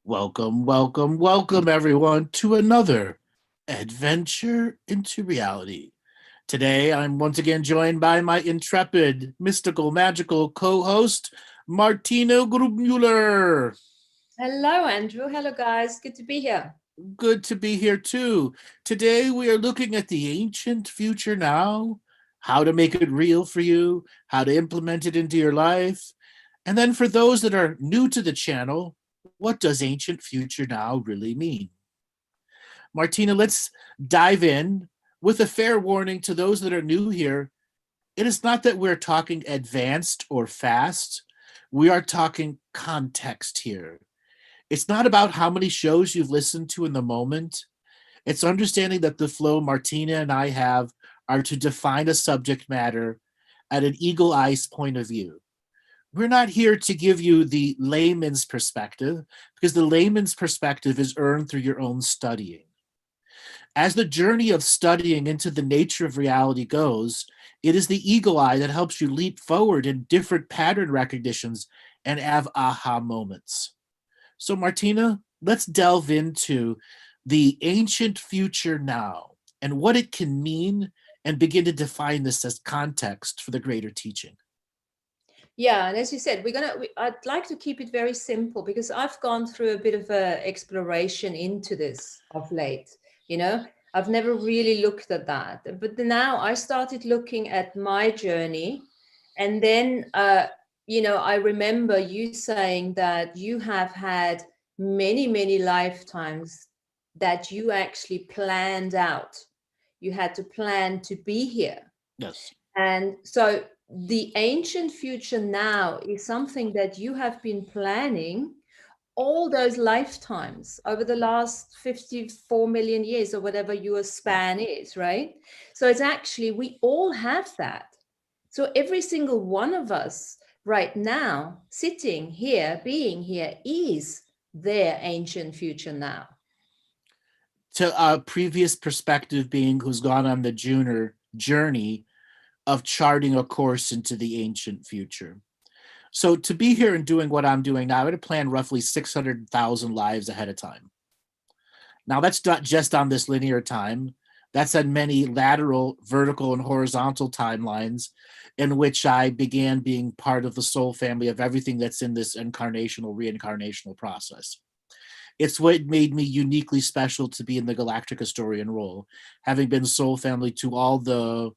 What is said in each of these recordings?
Welcome, welcome, welcome, everyone, to another adventure into reality. Today, I'm once again joined by my intrepid, mystical, magical co host, Martina Grubmueller. Hello, Andrew. Hello, guys. Good to be here. Good to be here, too. Today, we are looking at the ancient future now, how to make it real for you, how to implement it into your life. And then, for those that are new to the channel, what does ancient future now really mean? Martina, let's dive in with a fair warning to those that are new here. It is not that we're talking advanced or fast. We are talking context here. It's not about how many shows you've listened to in the moment. It's understanding that the flow Martina and I have are to define a subject matter at an eagle eyes point of view. We're not here to give you the layman's perspective because the layman's perspective is earned through your own studying. As the journey of studying into the nature of reality goes, it is the eagle eye that helps you leap forward in different pattern recognitions and have aha moments. So, Martina, let's delve into the ancient future now and what it can mean and begin to define this as context for the greater teaching. Yeah, and as you said, I'd like to keep it very simple because I've gone through a bit of a exploration into this of late. You know, I've never really looked at that, but now I started looking at my journey, and then I remember you saying that you have had many lifetimes that you actually planned out. You had to plan to be here. Yes. And so the ancient future now is something that you have been planning all those lifetimes over the last 54 million years or whatever your span is, right? So it's actually, we all have that. So every single one of us right now, sitting here, being here, is their ancient future now. To a previous perspective being who's gone on the journey of charting a course into the ancient future. So to be here and doing what I'm doing now, I would have planned roughly 600,000 lives ahead of time. Now, that's not just on this linear time. That's on many lateral, vertical, and horizontal timelines in which I began being part of the soul family of everything that's in this incarnational, reincarnational process. It's what made me uniquely special to be in the galactic historian role, having been soul family to all the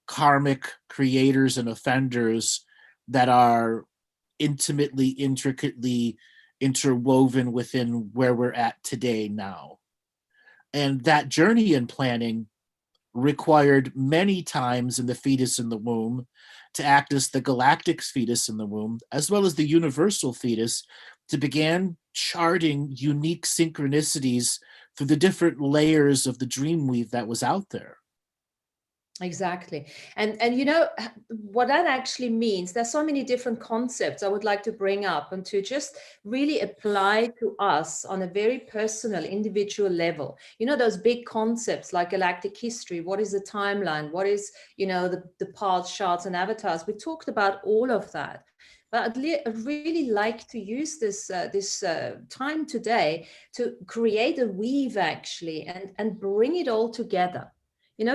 karmic creators and offenders that are intimately, intricately interwoven within where we're at today now. And that journey in planning required many times in the fetus in the womb to act as the galactic fetus in the womb, as well as the universal fetus, to begin charting unique synchronicities through the different layers of the dream weave that was out there. Exactly. And you know what that actually means, there's so many different concepts I would like to bring up and to just really apply to us on a very personal, individual level. You know, those big concepts like galactic history, what is the timeline, what is, the paths, shards, and avatars. We talked about all of that. But I'd really like to use this time today to create a weave actually and bring it all together.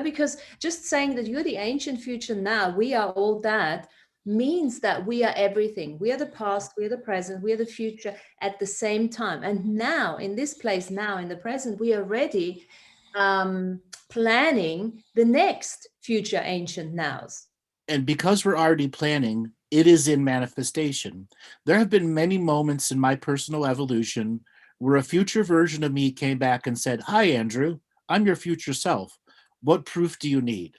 Because just saying that you're the ancient future now, we are all that, means that we are everything. We are the past, we are the present, we are the future at the same time. And now, in this place, now in the present, we are ready, planning the next future ancient nows. And because we're already planning, it is in manifestation. There have been many moments in my personal evolution where a future version of me came back and said, "Hi, Andrew, I'm your future self. What proof do you need?"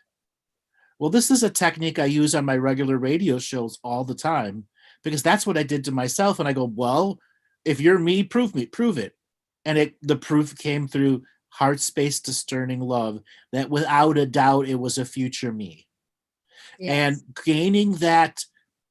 Well, this is a technique I use on my regular radio shows all the time because that's what I did to myself. And I go, well, if you're me, prove it. And the proof came through heart space discerning love that without a doubt it was a future me. And Yes. gaining that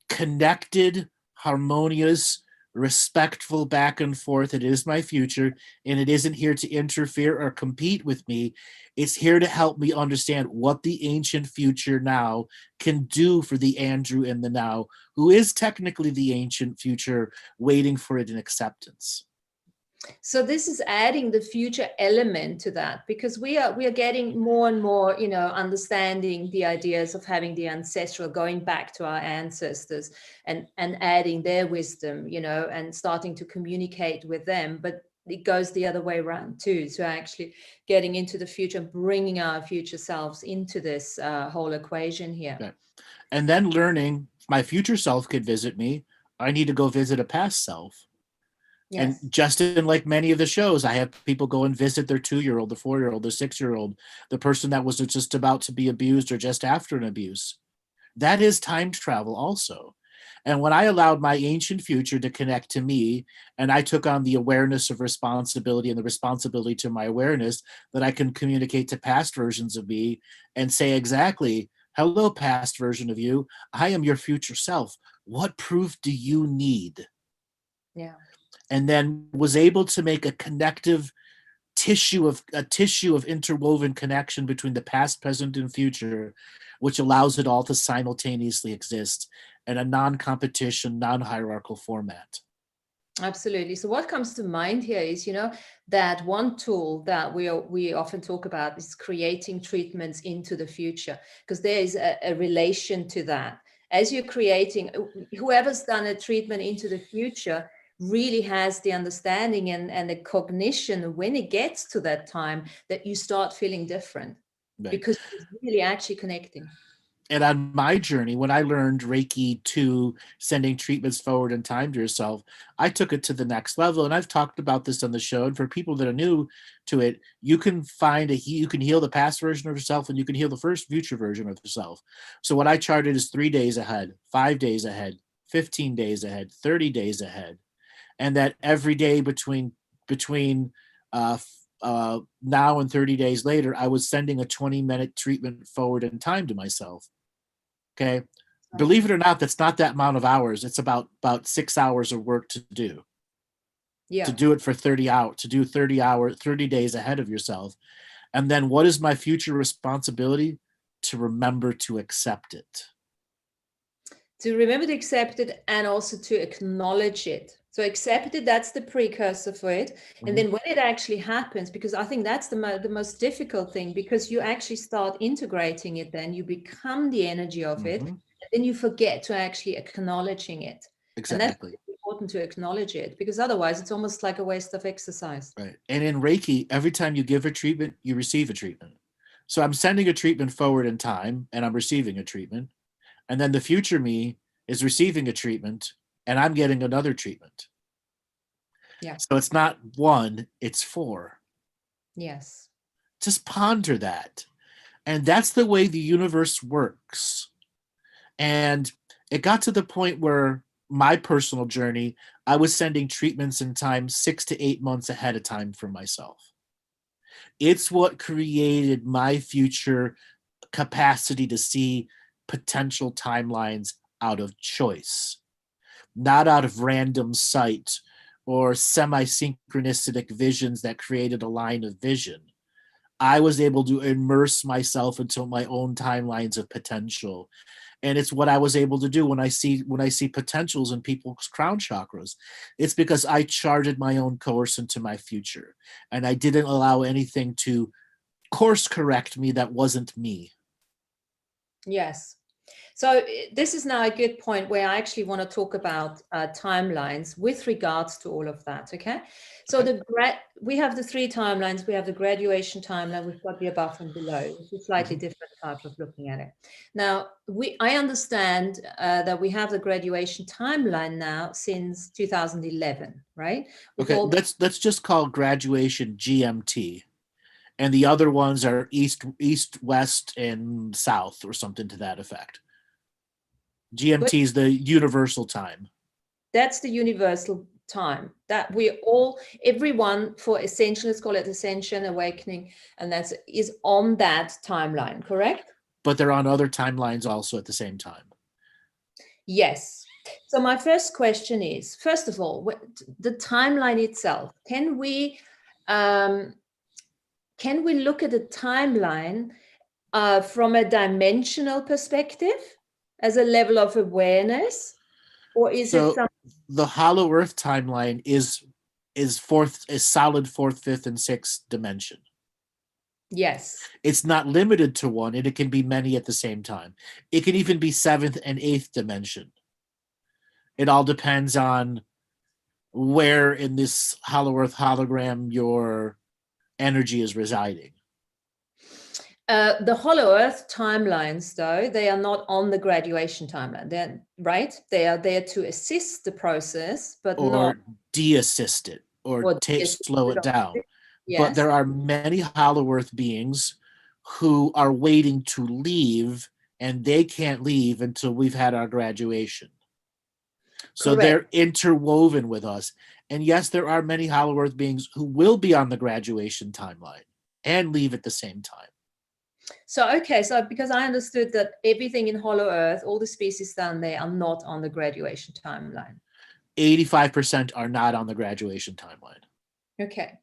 connected, harmonious, respectful back and forth. It is my future, and it isn't here to interfere or compete with me. It's here to help me understand what the ancient future now can do for the Andrew in the now, who is technically the ancient future, waiting for it in acceptance. So this is adding the future element to that, because we are getting more and more, understanding the ideas of having the ancestral, going back to our ancestors and adding their wisdom, and starting to communicate with them. But it goes the other way around too. So actually getting into the future, bringing our future selves into this whole equation here. Okay. And then learning my future self could visit me. I need to go visit a past self. Yes. And just in like many of the shows, I have people go and visit their 2-year-old, the 4-year-old, the 6-year-old, the person that was just about to be abused or just after an abuse. That is time travel also. And when I allowed my ancient future to connect to me, and I took on the awareness of responsibility and the responsibility to my awareness, that I can communicate to past versions of me and say exactly, hello, past version of you, I am your future self. What proof do you need? Yeah. And then was able to make a connective tissue of interwoven connection between the past, present, and future, which allows it all to simultaneously exist in a non-competition, non-hierarchical format. Absolutely. So what comes to mind here is, that one tool that we often talk about is creating treatments into the future, because there is a relation to that. As you're creating, whoever's done a treatment into the future really has the understanding and the cognition when it gets to that time that you start feeling different, Right. because it's really actually connecting. And on my journey, when I learned Reiki 2, sending treatments forward in time to yourself, I took it to the next level. And I've talked about this on the show. And for people that are new to it, you can you can heal the past version of yourself, and you can heal the future version of yourself. So what I charted is 3 days ahead, 5 days ahead, 15 days ahead, 30 days ahead. And that every day between now and 30 days later, I was sending a 20-minute treatment forward in time to myself. Okay. Believe it or not, that's not that amount of hours. It's about 6 hours of work to do. Yeah. To do it for 30 hours, to do 30 days ahead of yourself. And then what is my future responsibility? To remember to accept it. To remember to accept it, and also to acknowledge it. So accept it, that's the precursor for it. And then when it actually happens, because I think that's the most difficult thing, because you actually start integrating it, then you become the energy of it, and then you forget to actually acknowledging it. Exactly. And that's important to acknowledge it, because otherwise it's almost like a waste of exercise. Right. And in Reiki, every time you give a treatment, you receive a treatment. So I'm sending a treatment forward in time, and I'm receiving a treatment. And then the future me is receiving a treatment, and I'm getting another treatment. Yeah. So it's not 1, it's 4. Yes. Just ponder that. And that's the way the universe works. And it got to the point where my personal journey, I was sending treatments in time 6 to 8 months ahead of time for myself. It's what created my future capacity to see potential timelines out of choice, not out of random sight or semi-synchronistic visions that created a line of vision. I was able to immerse myself into my own timelines of potential. And it's what I was able to do when I see potentials in people's crown chakras. It's because I charted my own course into my future, and I didn't allow anything to course correct me that wasn't me. Yes. So this is now a good point where I actually want to talk about timelines with regards to all of that. Okay. So we have the 3 timelines. We have the graduation timeline. We've got the above and below. It's a slightly different type of looking at it. Now, I understand that we have the graduation timeline now since 2011, right? Okay, let's just call graduation GMT. And the other ones are east, west, and south, or something to that effect. GMT is the universal time. That's the universal time that everyone for ascension, let's call it ascension, awakening, and is on that timeline, correct? But they're on other timelines also at the same time. Yes. So my first question is, first of all, the timeline itself, can we look at the timeline from a dimensional perspective as a level of awareness, or is it something? The Hollow Earth timeline is is solid fourth, fifth, and sixth dimension. Yes. It's not limited to one, and it can be many at the same time. It can even be seventh and eighth dimension. It all depends on where in this Hollow Earth hologram your energy is residing. The Hollow Earth timelines, though, they are not on the graduation timeline. They're right. They are there to assist the process, but or not de-assist it or slow it down. Yes. But there are many Hollow Earth beings who are waiting to leave, and they can't leave until we've had our graduation. So Correct. they're interwoven with us. And yes, there are many Hollow Earth beings who will be on the graduation timeline and leave at the same time. So, okay, so because I understood that everything in Hollow Earth, all the species down there are not on the graduation timeline. 85% are not on the graduation timeline. Okay.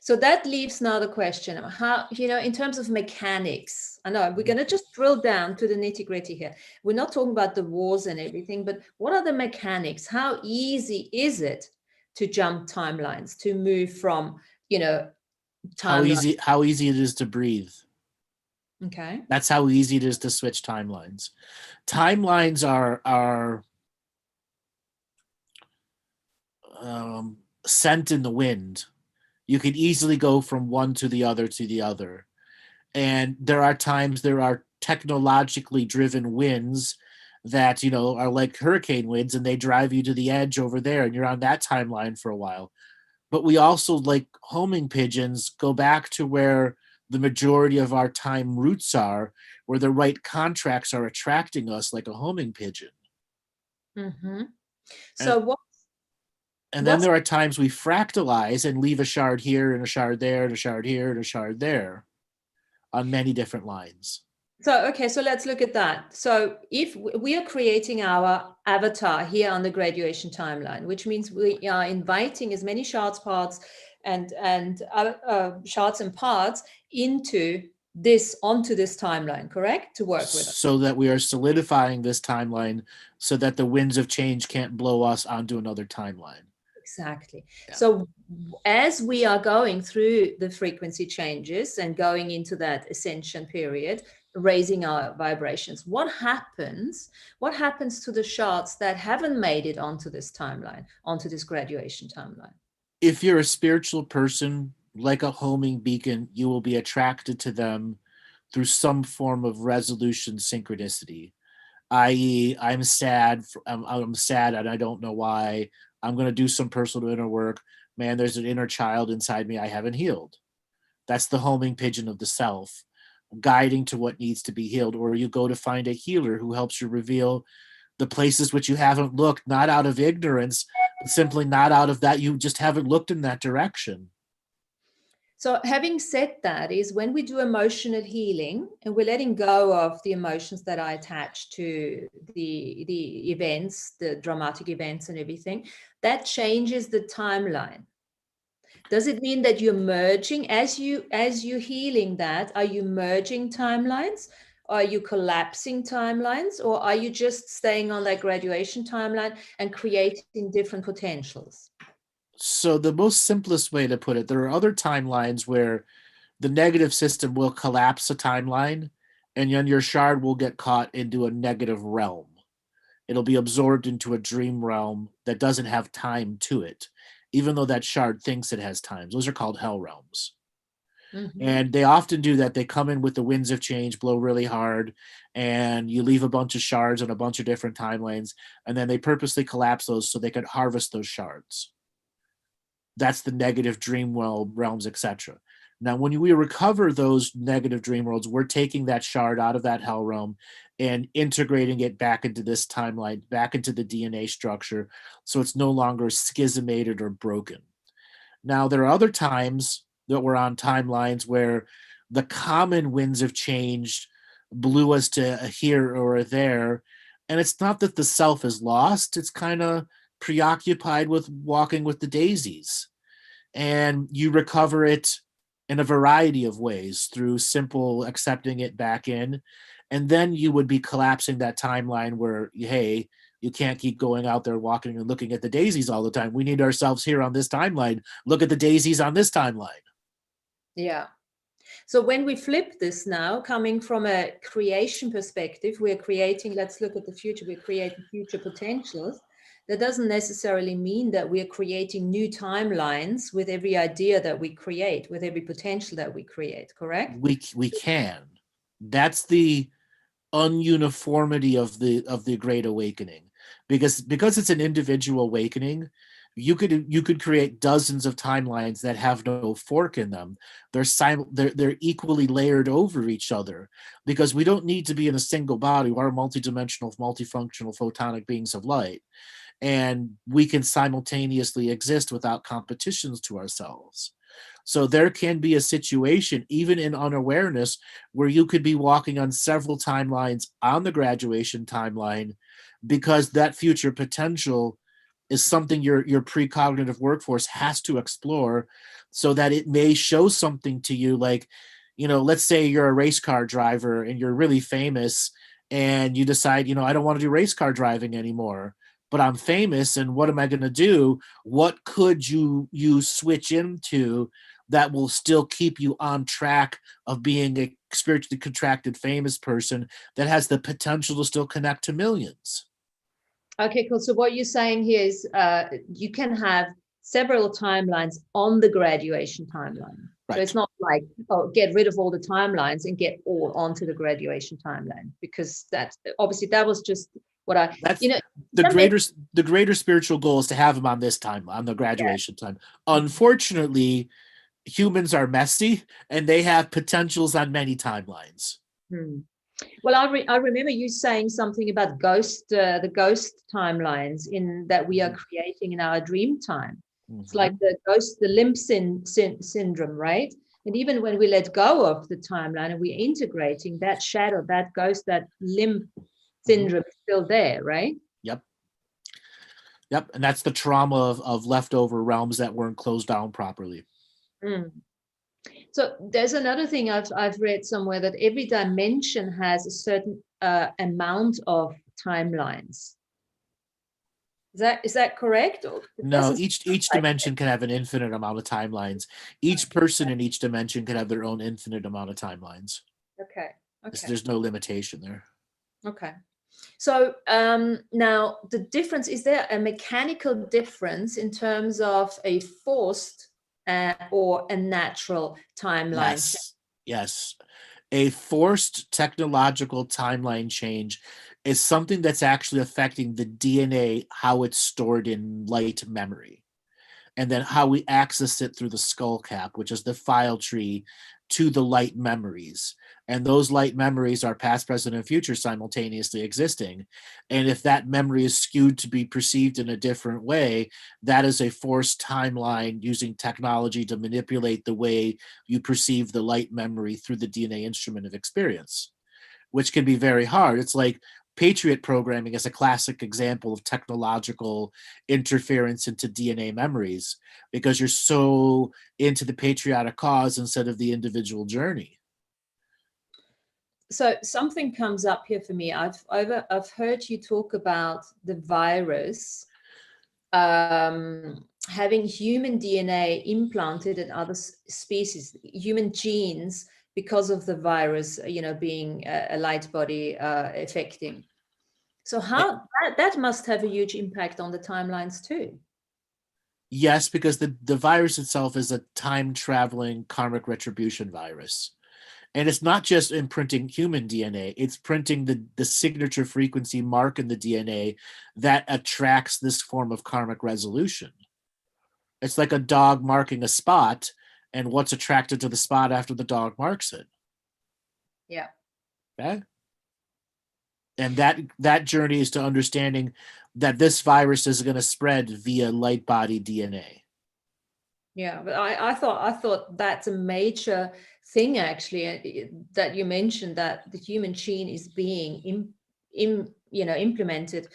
So that leaves now the question, how, in terms of mechanics, I know we're going to just drill down to the nitty gritty here. We're not talking about the wars and everything, but what are the mechanics? How easy is it to jump timelines, to move from, timelines? How easy it is to breathe. Okay. That's how easy it is to switch timelines. Timelines are scent in the wind. You can easily go from one to the other to the other. And there are times there are technologically driven winds that, are like hurricane winds, and they drive you to the edge over there, and you're on that timeline for a while. But we also, like homing pigeons, go back to where the majority of our time roots are, where the right contracts are attracting us like a homing pigeon. Mm-hmm. So and then there are times we fractalize and leave a shard here and a shard there and a shard here and a shard there on many different lines. So, okay, so let's look at that. So if we are creating our avatar here on the graduation timeline, which means we are inviting as many shards, parts, and shards and parts onto this timeline, correct? To work with us. So that we are solidifying this timeline so that the winds of change can't blow us onto another timeline. Exactly. Yeah. So as we are going through the frequency changes and going into that ascension period, raising our vibrations, what happens to the shards that haven't made it onto this timeline, onto this graduation timeline? If you're a spiritual person, like a homing beacon, you will be attracted to them through some form of resolution synchronicity, i.e. I'm sad and I don't know why. I'm going to do some personal inner work. Man, there's an inner child inside me I haven't healed. That's the homing pigeon of the self, guiding to what needs to be healed. Or you go to find a healer who helps you reveal the places which you haven't looked, not out of ignorance, but simply not out of that. You just haven't looked in that direction. So having said that, is when we do emotional healing and we're letting go of the emotions that are attached to the events, the dramatic events and everything, that changes the timeline. Does it mean that you're merging as you're healing that? Are you merging timelines? Are you collapsing timelines? Or are you just staying on that graduation timeline and creating different potentials? So the most simplest way to put it, there are other timelines where the negative system will collapse a timeline, and then your shard will get caught into a negative realm. It'll be absorbed into a dream realm that doesn't have time to it, even though that shard thinks it has time. Those are called hell realms. Mm-hmm. And they often do that. They come in with the winds of change, blow really hard, and you leave a bunch of shards on a bunch of different timelines, and then they purposely collapse those so they could harvest those shards. That's the negative dream realms, etc. Now, when we recover those negative dream worlds, we're taking that shard out of that hell realm and integrating it back into this timeline, back into the DNA structure, so it's no longer schismated or broken. Now, there are other times that we're on timelines where the common winds of change blew us to here or there, and it's not that the self is lost, it's kind of preoccupied with walking with the daisies. And you recover it in a variety of ways through simple accepting it back in. And then you would be collapsing that timeline where, hey, You can't keep going out there walking and looking at the daisies all the time. We need ourselves here on this timeline. Look at the daisies on this timeline. Yeah. So when we flip this now, coming from a creation perspective, we're creating, let's look at the future, we're creating future potentials. That doesn't necessarily mean that we're creating new timelines with every idea that we create, with every potential that we create, correct? We can. That's the ununiformity of the Great Awakening. Because it's an individual awakening, you could create dozens of timelines that have no fork in them. They're equally layered over each other, because we don't need to be in a single body. We're multidimensional, multifunctional photonic beings of light, and we can simultaneously exist without competitions to ourselves. So there can be a situation, even in unawareness, where you could be walking on several timelines on the graduation timeline, because that future potential is something your precognitive workforce has to explore, so that it may show something to you. Like, let's say you're a race car driver and you're really famous, and you decide, I don't want to do race car driving anymore, but I'm famous, and what am I going to do? What could you switch into that will still keep you on track of being a spiritually contracted famous person that has the potential to still connect to millions? Okay, cool. So what you're saying here is you can have several timelines on the graduation timeline. Right. So it's not like, get rid of all the timelines and get all onto the graduation timeline, because that was just what that's the greater spiritual goal is to have them on this time, on the graduation time. Unfortunately, humans are messy and they have potentials on many timelines. Well, I remember you saying something about the ghost timelines in that we are creating in our dream time. It's like the limp syndrome, right? And even when we let go of the timeline and we're integrating, that shadow, that ghost, that limp syndrome is still there, right? Yep. And that's the trauma of leftover realms that weren't closed down properly. So there's another thing I've read somewhere, that every dimension has a certain amount of timelines. Is that correct? No, each dimension can have an infinite amount of timelines. Each person in each dimension can have their own infinite amount of timelines. Okay. There's no limitation there. Okay. So now the difference, is there a mechanical difference in terms of a forced or a natural timeline? Yes. A forced technological timeline change is something that's actually affecting the DNA, how it's stored in light memory, and then how we access it through the skull cap, which is the file tree to the light memories. And those light memories are past, present, and future simultaneously existing. And if that memory is skewed to be perceived in a different way, that is a forced timeline using technology to manipulate the way you perceive the light memory through the DNA instrument of experience, which can be very hard. It's like Patriot programming is a classic example of technological interference into DNA memories, because you're so into the patriotic cause instead of the individual journey. So something comes up here for me. I've heard you talk about the virus having human DNA implanted in other species, human genes, because of the virus, being a light body affecting. So that must have a huge impact on the timelines too. Yes, because the virus itself is a time-traveling karmic retribution virus. And it's not just imprinting human DNA, it's printing the signature frequency mark in the DNA that attracts this form of karmic resolution. It's like a dog marking a spot, and what's attracted to the spot after the dog marks it. Yeah. Okay? And that journey is to understanding that this virus is going to spread via light body DNA. Yeah, but I thought that's a major thing actually, that you mentioned, that the human gene is being implemented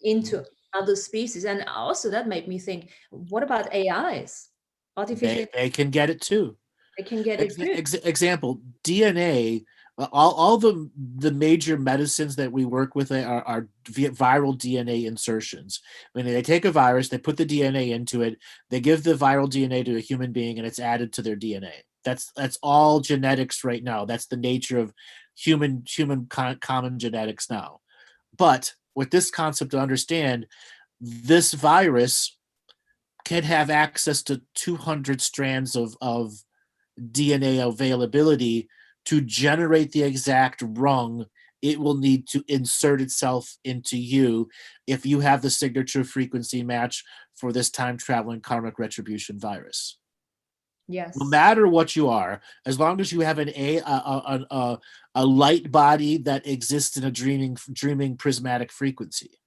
into other species. And also that made me think, what about AIs? They can get it too. They can get it too. Example, DNA All the major medicines that we work with are viral DNA insertions. I mean, they take a virus, they put the DNA into it, they give the viral DNA to a human being, and it's added to their DNA. That's all genetics right now. That's the nature of human common genetics now. But with this concept to understand, this virus can have access to 200 strands of DNA availability to generate the exact rung it will need to insert itself into you if you have the signature frequency match for this time traveling karmic retribution virus. Yes. No matter what you are, as long as you have a light body that exists in a dreaming prismatic frequency.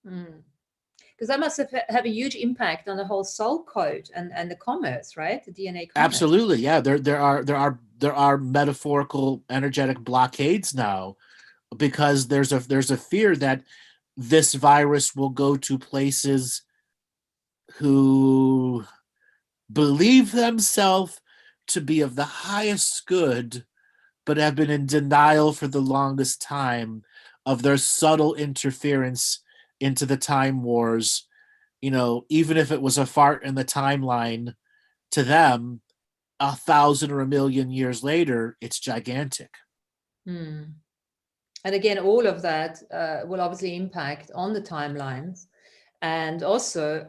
Because that must have a huge impact on the whole soul code and the commerce, right? The DNA commerce. Absolutely, yeah. There are metaphorical energetic blockades now because there's a fear that this virus will go to places who believe themselves to be of the highest good, but have been in denial for the longest time of their subtle interference into the time wars. You know, even if it was a fart in the timeline, to them, 1,000 or 1,000,000 years later, it's gigantic. And again, all of that will obviously impact on the timelines and also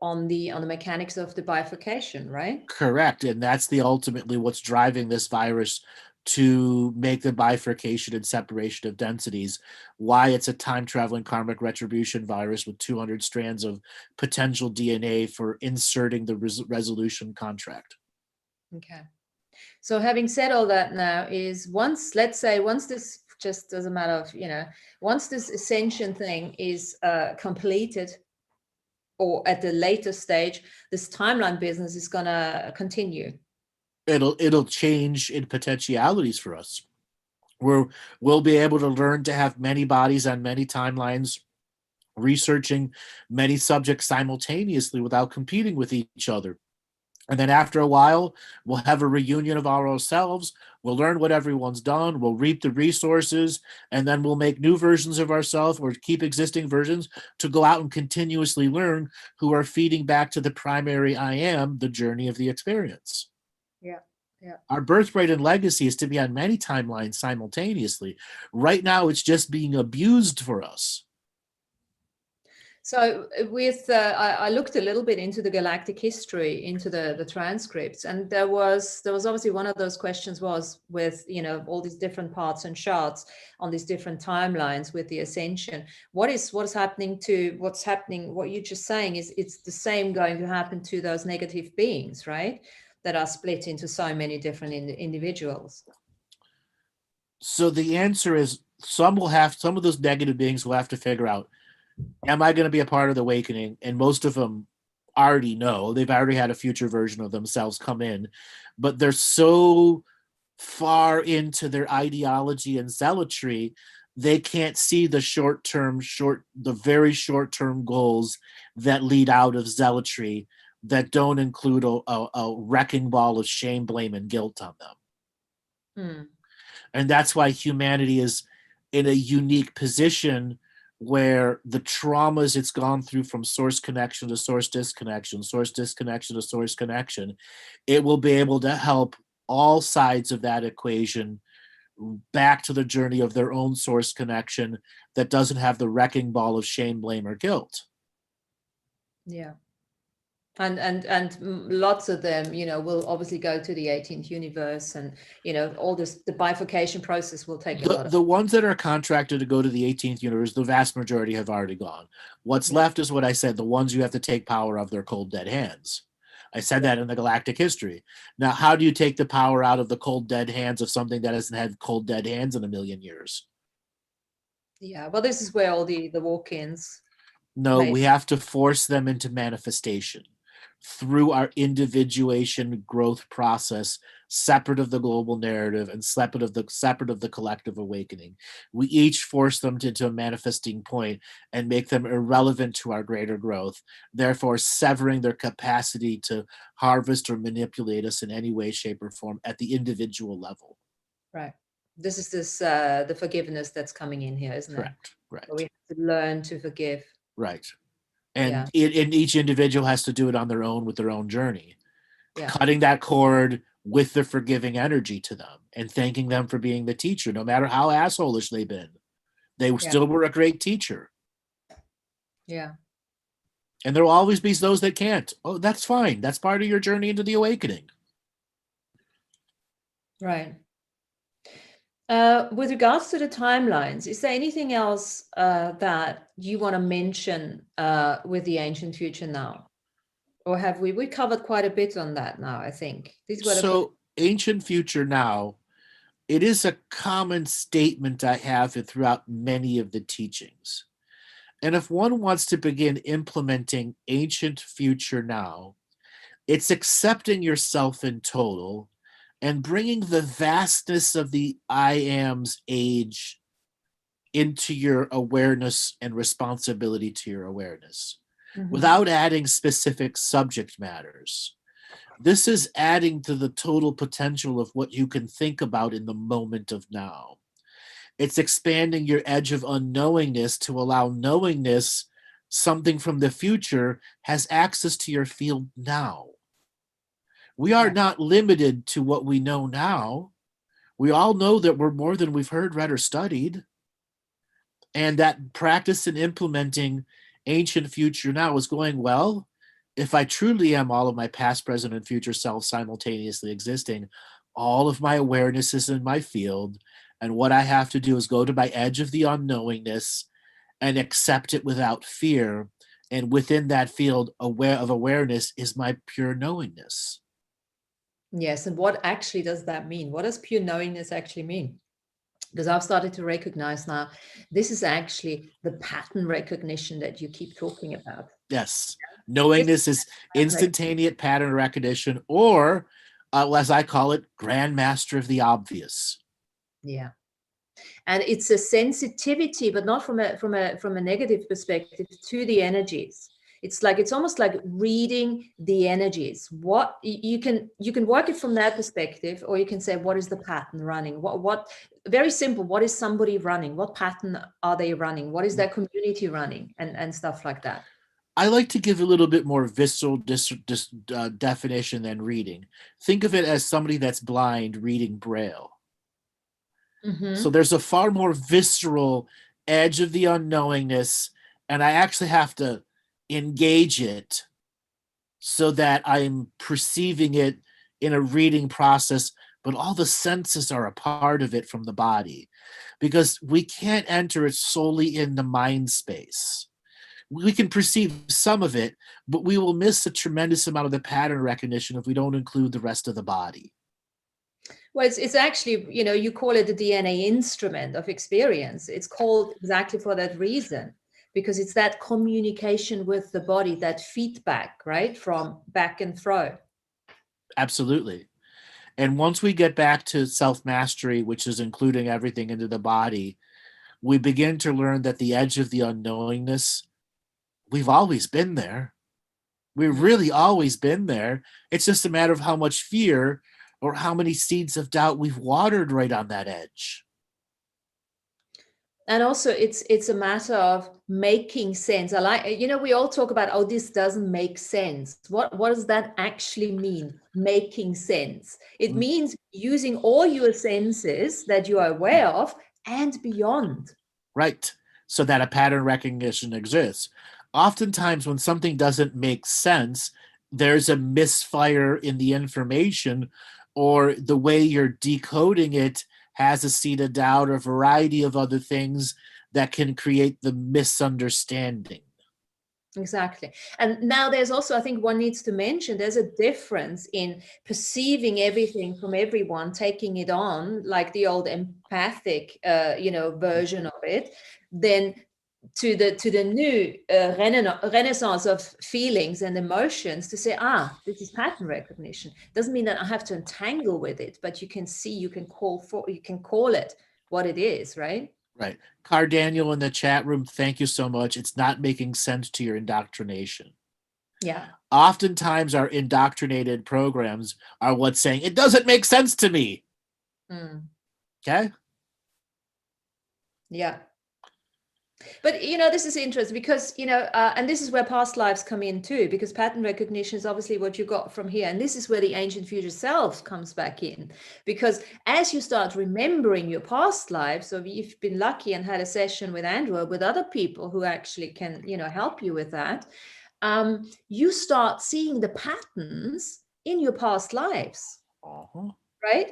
on the mechanics of the bifurcation, right? Correct. And that's ultimately what's driving this virus to make the bifurcation and separation of densities, why it's a time-traveling karmic retribution virus with 200 strands of potential DNA for inserting the resolution contract. Okay. So having said all that now is once this, just as a matter of, once this ascension thing is completed, or at the later stage, this timeline business is going to continue. It'll change in potentialities for us. We'll be able to learn to have many bodies on many timelines, researching many subjects simultaneously without competing with each other. And then after a while, we'll have a reunion of ourselves. We'll learn what everyone's done. We'll reap the resources, and then we'll make new versions of ourselves or keep existing versions to go out and continuously learn, who are feeding back to the primary I am, the journey of the experience. Yeah. Yeah. Our birthright and legacy is to be on many timelines simultaneously. Right now, it's just being abused for us. So I looked a little bit into the galactic history, into the transcripts, and there was obviously one of those questions was with, all these different parts and charts on these different timelines with the ascension. What is happening? What you're just saying is it's the same going to happen to those negative beings, right? That are split into so many different individuals. So the answer is some of those negative beings will have to figure out, am I going to be a part of the awakening? And most of them already know. They've already had a future version of themselves come in, but they're so far into their ideology and zealotry, they can't see the very short-term goals that lead out of zealotry that don't include a wrecking ball of shame, blame, and guilt on them. And that's why humanity is in a unique position where the traumas it's gone through from source connection to source disconnection to source connection, it will be able to help all sides of that equation back to the journey of their own source connection that doesn't have the wrecking ball of shame, blame, or guilt. Yeah. And lots of them, will obviously go to the 18th universe, and all this, the bifurcation process will take a lot of. The ones that are contracted to go to the 18th universe, the vast majority have already gone. What's left is what I said: the ones you have to take power of their cold dead hands. I said that in the galactic history. Now, how do you take the power out of the cold dead hands of something that hasn't had cold dead hands in 1,000,000 years? Yeah, well, this is where all the walk-ins. No, we have to force them into manifestation through our individuation growth process, separate of the global narrative and separate of the collective awakening. We each force them into a manifesting point and make them irrelevant to our greater growth, therefore severing their capacity to harvest or manipulate us in any way, shape, or form at the individual level. Right. This is the forgiveness that's coming in here, isn't it? Correct. Right. So we have to learn to forgive. Right. And each individual has to do it on their own with their own journey. Yeah. Cutting that cord with the forgiving energy to them and thanking them for being the teacher, no matter how asshole-ish they've been. They still were a great teacher. Yeah. And there will always be those that can't. Oh, that's fine. That's part of your journey into the awakening. Right. With regards to the timelines, is there anything else that you want to mention with the ancient future now? Or have we covered quite a bit on that now, I think. So ancient future now, it is a common statement I have throughout many of the teachings. And if one wants to begin implementing ancient future now, it's accepting yourself in total and bringing the vastness of the I am's age into your awareness and responsibility to your awareness, without adding specific subject matters. This is adding to the total potential of what you can think about in the moment of now. It's expanding your edge of unknowingness to allow knowingness, something from the future, has access to your field now. We are not limited to what we know now. We all know that we're more than we've heard, read, or studied. And that practice in implementing ancient future now is going, well, if I truly am all of my past, present, and future self simultaneously existing, all of my awareness is in my field. And what I have to do is go to my edge of the unknowingness and accept it without fear. And within that field of awareness is my pure knowingness. Yes. And what actually does that mean? What does pure knowingness actually mean? Because I've started to recognize now, this is actually the pattern recognition that you keep talking about. Yes. Knowingness is instantaneous pattern recognition, or as I call it, grandmaster of the obvious. Yeah. And it's a sensitivity, but not from a negative perspective, to the energies. It's almost like reading the energies. What you can work it from that perspective, or you can say, what is the pattern running? What very simple. What is somebody running? What pattern are they running? What is their community running? And stuff like that. I like to give a little bit more visceral definition than reading. Think of it as somebody that's blind reading Braille. So there's a far more visceral edge of the unknowingness, and I actually have to engage it so that I'm perceiving it in a reading process, but all the senses are a part of it from the body, because we can't enter it solely in the mind space. We can perceive some of it, but we will miss a tremendous amount of the pattern recognition if we don't include the rest of the body. Well, it's actually, you call it the DNA instrument of experience. It's called exactly for that reason, because it's that communication with the body, that feedback, right, from back and fro. Absolutely. And once we get back to self-mastery, which is including everything into the body, we begin to learn that the edge of the unknowingness, we've always been there. We've really always been there. It's just a matter of how much fear or how many seeds of doubt we've watered right on that edge. And also it's a matter of making sense. I like, we all talk about, oh, this doesn't make sense. What does that actually mean? Making sense. It means using all your senses that you are aware of and beyond. Right. So that a pattern recognition exists. Oftentimes when something doesn't make sense, there's a misfire in the information, or the way you're decoding it has a seed of doubt or a variety of other things that can create the misunderstanding. Exactly. And now there's also, I think one needs to mention, there's a difference in perceiving everything from everyone, taking it on like the old empathic, version of it, then to the new renaissance of feelings and emotions, to say, this is pattern recognition. Doesn't mean that I have to entangle with it, but you can see, you can call it what it is, right? Right. Car Daniel in the chat room, thank you so much. It's not making sense to your indoctrination. Yeah. Oftentimes our indoctrinated programs are what's saying, it doesn't make sense to me. Okay? Yeah. But, this is interesting because, and this is where past lives come in too, because pattern recognition is obviously what you got from here. And this is where the ancient future self comes back in, because as you start remembering your past lives, so if you've been lucky and had a session with Andrew or with other people who actually can, help you with that, you start seeing the patterns in your past lives, right?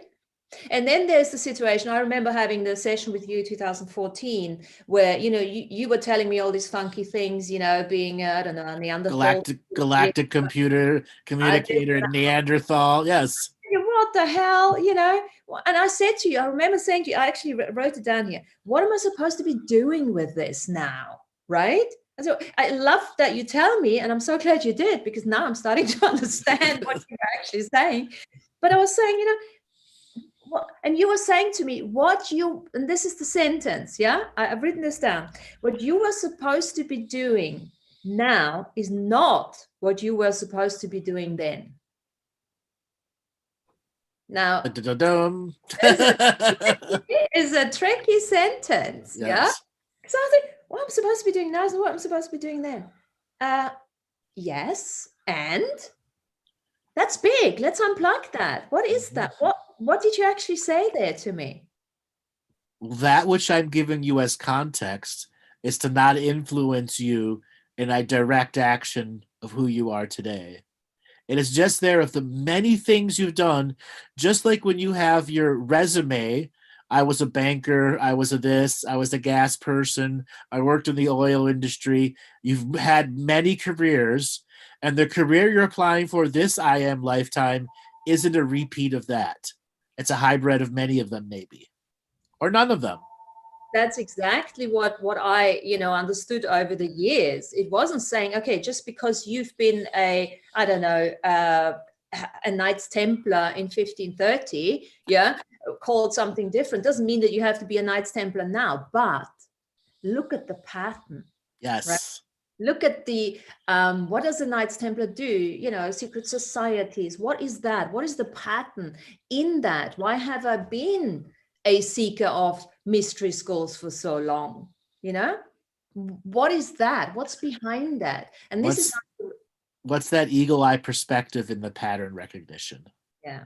And then there's the situation. I remember having the session with you 2014 where, you were telling me all these funky things, being, I don't know, a Neanderthal. Galactic communicator, Neanderthal. Yes. What the hell, And I said to you, I remember saying to you, I actually wrote it down here. What am I supposed to be doing with this now? Right? And so I love that you tell me, and I'm so glad you did, because now I'm starting to understand what you're actually saying. But I was saying, and you were saying to me, and this is the sentence, yeah? I've written this down. What you were supposed to be doing now is not what you were supposed to be doing then. Now, it's a tricky sentence, yes. Yeah? So I was like, what I'm supposed to be doing now is what I'm supposed to be doing then. Yes, and that's big. Let's unplug that. What is that? What did you actually say there to me? That which I'm giving you as context is to not influence you in a direct action of who you are today. It is just there of the many things you've done, just like when you have your resume. I was a banker, I was I was a gas person, I worked in the oil industry. You've had many careers, and the career you're applying for this IM lifetime isn't a repeat of that. It's a hybrid of many of them, maybe, or none of them. That's exactly what I, understood over the years. It wasn't saying, okay, just because you've been a Knights Templar in 1530, yeah, called something different, doesn't mean that you have to be a Knights Templar now. But look at the pattern. Yes. Right? Look at the, what does the Knights Templar do? Secret societies. What is that? What is the pattern in that? Why have I been a seeker of mystery schools for so long? What is that? What's behind that? And this what's that eagle eye perspective in the pattern recognition? Yeah.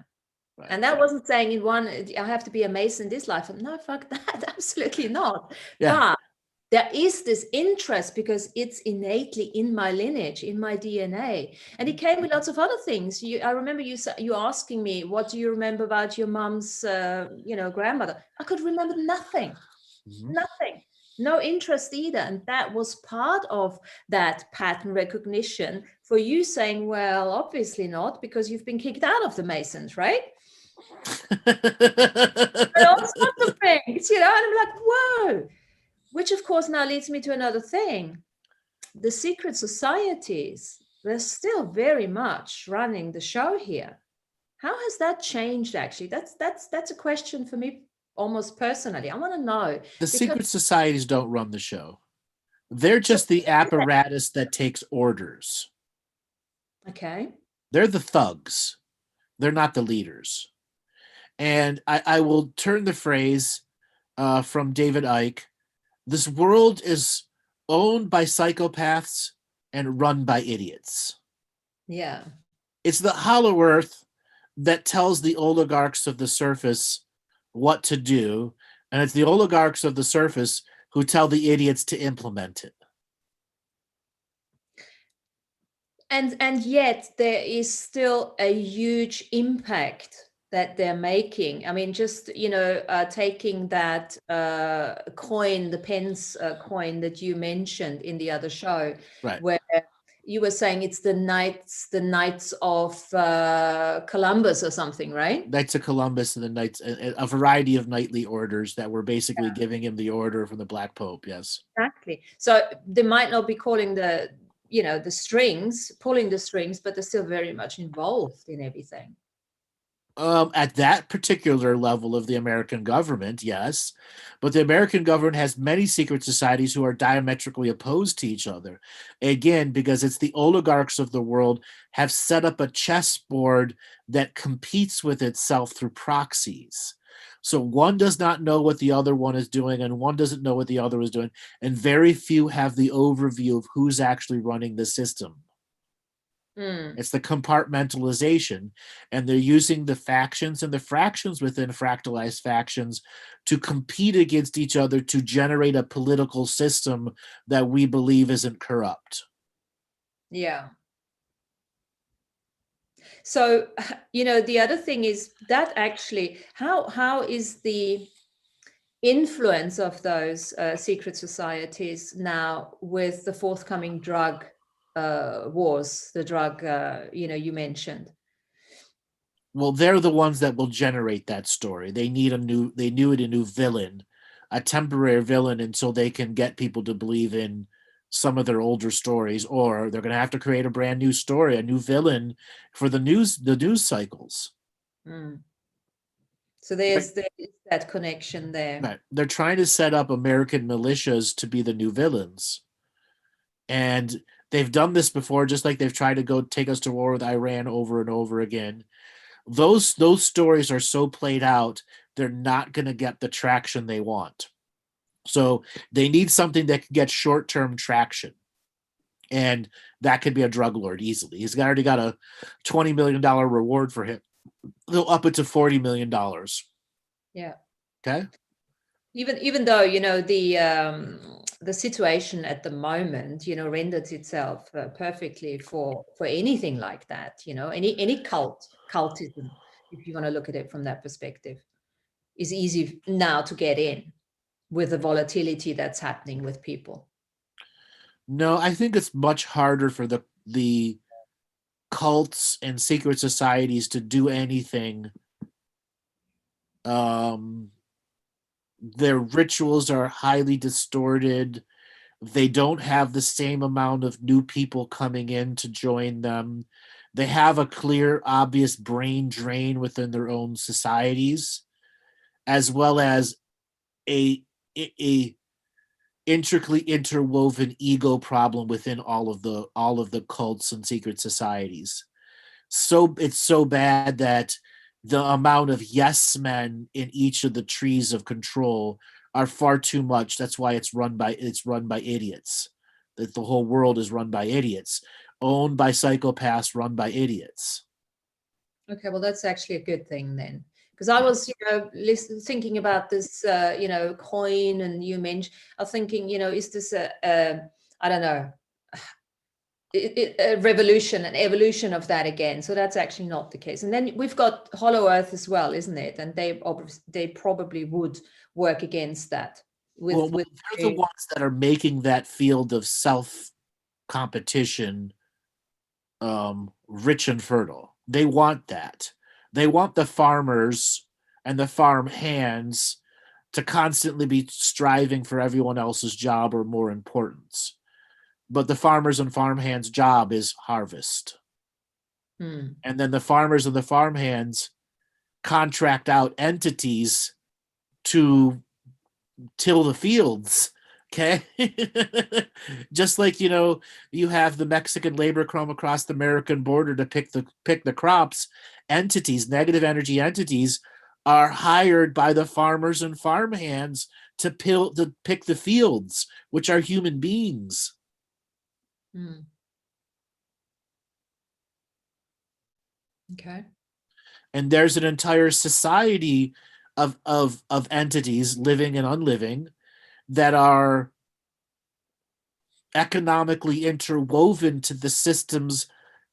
Right. And that wasn't saying in one, I have to be a Mason this life. No, fuck that. Absolutely not. Yeah. But there is this interest because it's innately in my lineage, in my DNA. And it came with lots of other things. I remember you asking me, what do you remember about your mom's, grandmother? I could remember nothing, nothing, no interest either. And that was part of that pattern recognition for you saying, well, obviously not, because you've been kicked out of the Masons, right? And all sorts of things, and I'm like, whoa. Which, of course, now leads me to another thing. The secret societies, they're still very much running the show here. How has that changed, actually? That's a question for me, almost personally. I want to know. The secret societies don't run the show. They're just the apparatus that takes orders. Okay. They're the thugs. They're not the leaders. And I will turn the phrase from David Icke. This world is owned by psychopaths and run by idiots. Yeah. It's the hollow earth that tells the oligarchs of the surface what to do, and it's the oligarchs of the surface who tell the idiots to implement it. And yet there is still a huge impact that they're making. I mean, just, taking that coin, the pence coin that you mentioned in the other show, right, where you were saying it's the Knights of Columbus or something, right? Knights of Columbus and the Knights, a variety of knightly orders that were basically giving him the order from the Black Pope, yes. Exactly. So they might not be calling the strings, pulling the strings, but they're still very much involved in everything. At that particular level of the American government, yes. But the American government has many secret societies who are diametrically opposed to each other. Again, because it's the oligarchs of the world have set up a chessboard that competes with itself through proxies. So one does not know what the other one is doing, and one doesn't know what the other is doing, and very few have the overview of who's actually running the system. It's the compartmentalization, and they're using the factions and the fractions within fractalized factions to compete against each other to generate a political system that we believe isn't corrupt. Yeah. So, the other thing is that actually, how is the influence of those secret societies now with the forthcoming drug wars, the drug, you mentioned? Well, they're the ones that will generate that story. They need a new villain, a temporary villain, until they can get people to believe in some of their older stories, or they're going to have to create a brand new story, a new villain for the news cycles. So there's that connection there. Right. They're trying to set up American militias to be the new villains. And they've done this before, just like they've tried to go take us to war with Iran over and over again. Those stories are so played out, they're not going to get the traction they want. So they need something that can get short-term traction. And that could be a drug lord easily. He's already got a $20 million reward for him. They'll up it to $40 million. Yeah. Okay. Even though, the situation at the moment, renders itself perfectly for anything like that, any cultism, if you want to look at it from that perspective, is easy now to get in with the volatility that's happening with people. No, I think it's much harder for the cults and secret societies to do anything. Their rituals are highly distorted. They don't have the same amount of new people coming in to join them. They have a clear, obvious brain drain within their own societies, as well as a intricately interwoven ego problem within all of the cults and secret societies. So it's so bad that the amount of yes men in each of the trees of control are far too much. That's why it's run by idiots. That the whole world is run by idiots, owned by psychopaths, run by idiots. Okay, well, that's actually a good thing then. Because I was, thinking about this, coin, and you mentioned, I was thinking, is this I don't know, a revolution, an evolution of that again? So that's actually not the case. And then we've got Hollow Earth as well, isn't it? And they probably would work against that. They're the ones that are making that field of self competition rich and fertile. They want that. They want the farmers and the farm hands to constantly be striving for everyone else's job or more importance. But the farmers and farm hands' job is harvest. And then the farmers and the farm hands contract out entities to till the fields. Okay. Just like, you have the Mexican labor come across the American border to pick the crops. Entities, negative energy entities, are hired by the farmers and farm hands to pick the fields, which are human beings. Okay. And there's an entire society of entities, living and unliving, that are economically interwoven to the systems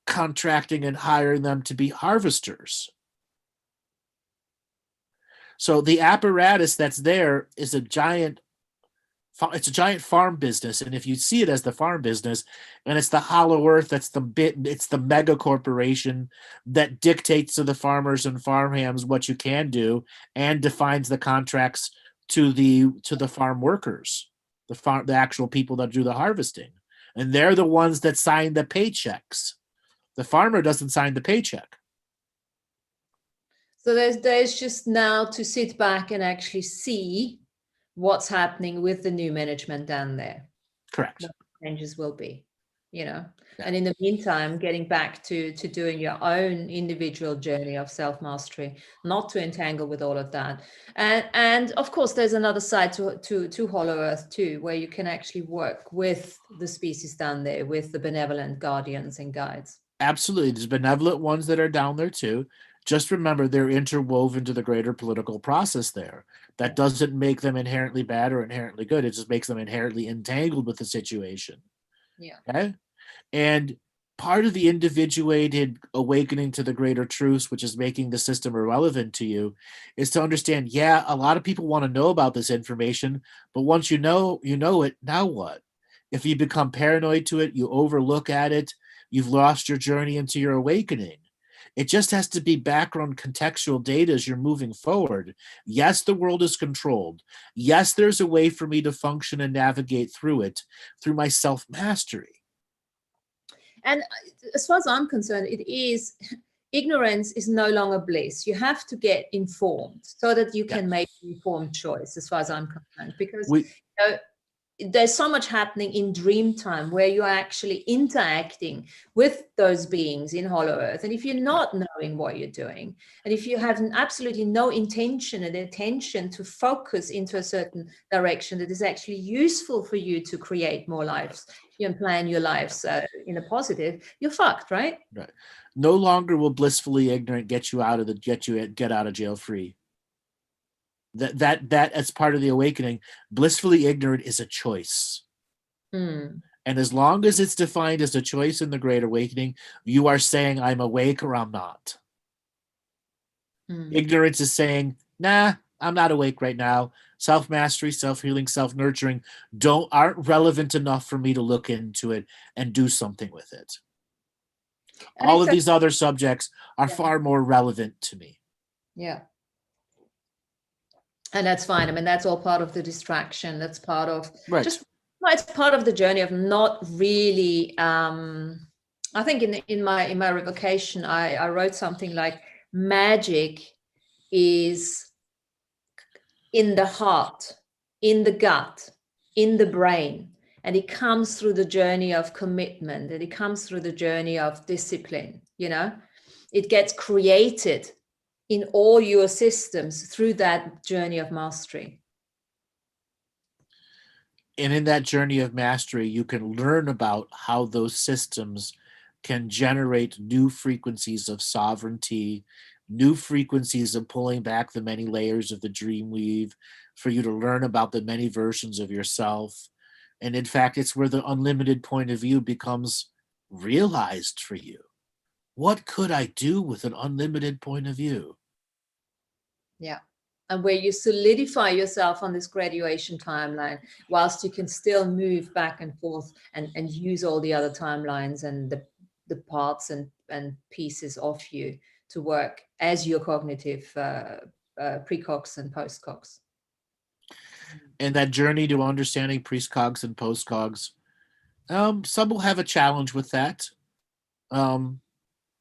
contracting and hiring them to be harvesters. So the apparatus that's there is a giant farm business, and if you see it as the farm business, and it's the Hollow Earth, it's the mega corporation that dictates to the farmers and farm hands what you can do and defines the contracts to the farm workers, the actual people that do the harvesting, and they're the ones that sign the paychecks. The farmer doesn't sign the paycheck. So there's just now to sit back and actually see what's happening with the new management down there. Correct. What changes will be. you know. Yeah. And in the meantime, getting back to doing your own individual journey of self-mastery, not to entangle with all of that. And of course, there's another side to Hollow Earth too, where you can actually work with the species down there, with the benevolent guardians and guides. Absolutely. There's benevolent ones that are down there too. Just remember they're interwoven to the greater political process there. That doesn't make them inherently bad or inherently good. It just makes them inherently entangled with the situation. Yeah. Okay. And part of the individuated awakening to the greater truths, which is making the system irrelevant to you, is to understand, yeah, a lot of people want to know about this information, but once you know it, now what? If you become paranoid to it, you overlook at it, you've lost your journey into your awakening. It just has to be background contextual data as you're moving forward. Yes, the world is controlled. Yes, there's a way for me to function and navigate through it through my self-mastery. And as far as I'm concerned, ignorance is no longer bliss. You have to get informed so that you can make an informed choice, as far as I'm concerned, because there's so much happening in dream time where you're actually interacting with those beings in Hollow Earth. And if you're not knowing what you're doing, and if you have absolutely no intention and attention to focus into a certain direction that is actually useful for you to create more lives, you can plan your lives in a positive, you're fucked, right? Right. No longer will blissfully ignorant get out of jail free. That as part of the awakening, blissfully ignorant is a choice. And as long as it's defined as a choice in the Great Awakening, you are saying I'm awake or I'm not. Ignorance is saying, nah, I'm not awake right now. Self-mastery, self-healing, self-nurturing aren't relevant enough for me to look into it and do something with it. All of these other subjects are far more relevant to me. Yeah. And that's fine. I mean, that's all part of the distraction. That's part of it's part of the journey of not really. I think in my revocation, I wrote something like magic is in the heart, in the gut, in the brain, and it comes through the journey of commitment, and it comes through the journey of discipline. You know, it gets created in all your systems through that journey of mastery. And in that journey of mastery, you can learn about how those systems can generate new frequencies of sovereignty, new frequencies of pulling back the many layers of the dream weave, for you to learn about the many versions of yourself. And in fact, it's where the unlimited point of view becomes realized for you. What could I do with an unlimited point of view? Yeah. And where you solidify yourself on this graduation timeline, whilst you can still move back and forth and use all the other timelines and the parts and pieces of you to work as your cognitive precogs and postcogs. And that journey to understanding precogs and postcogs, some will have a challenge with that.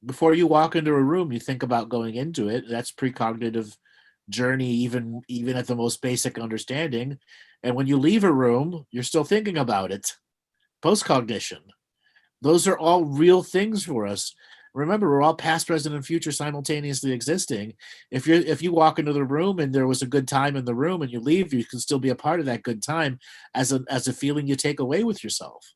Before you walk into a room, you think about going into it. That's precognitive journey, even at the most basic understanding. And when you leave a room, you're still thinking about it. Postcognition. Those are all real things for us. Remember, we're all past, present, and future simultaneously existing. If you walk into the room and there was a good time in the room and you leave, you can still be a part of that good time as a feeling you take away with yourself.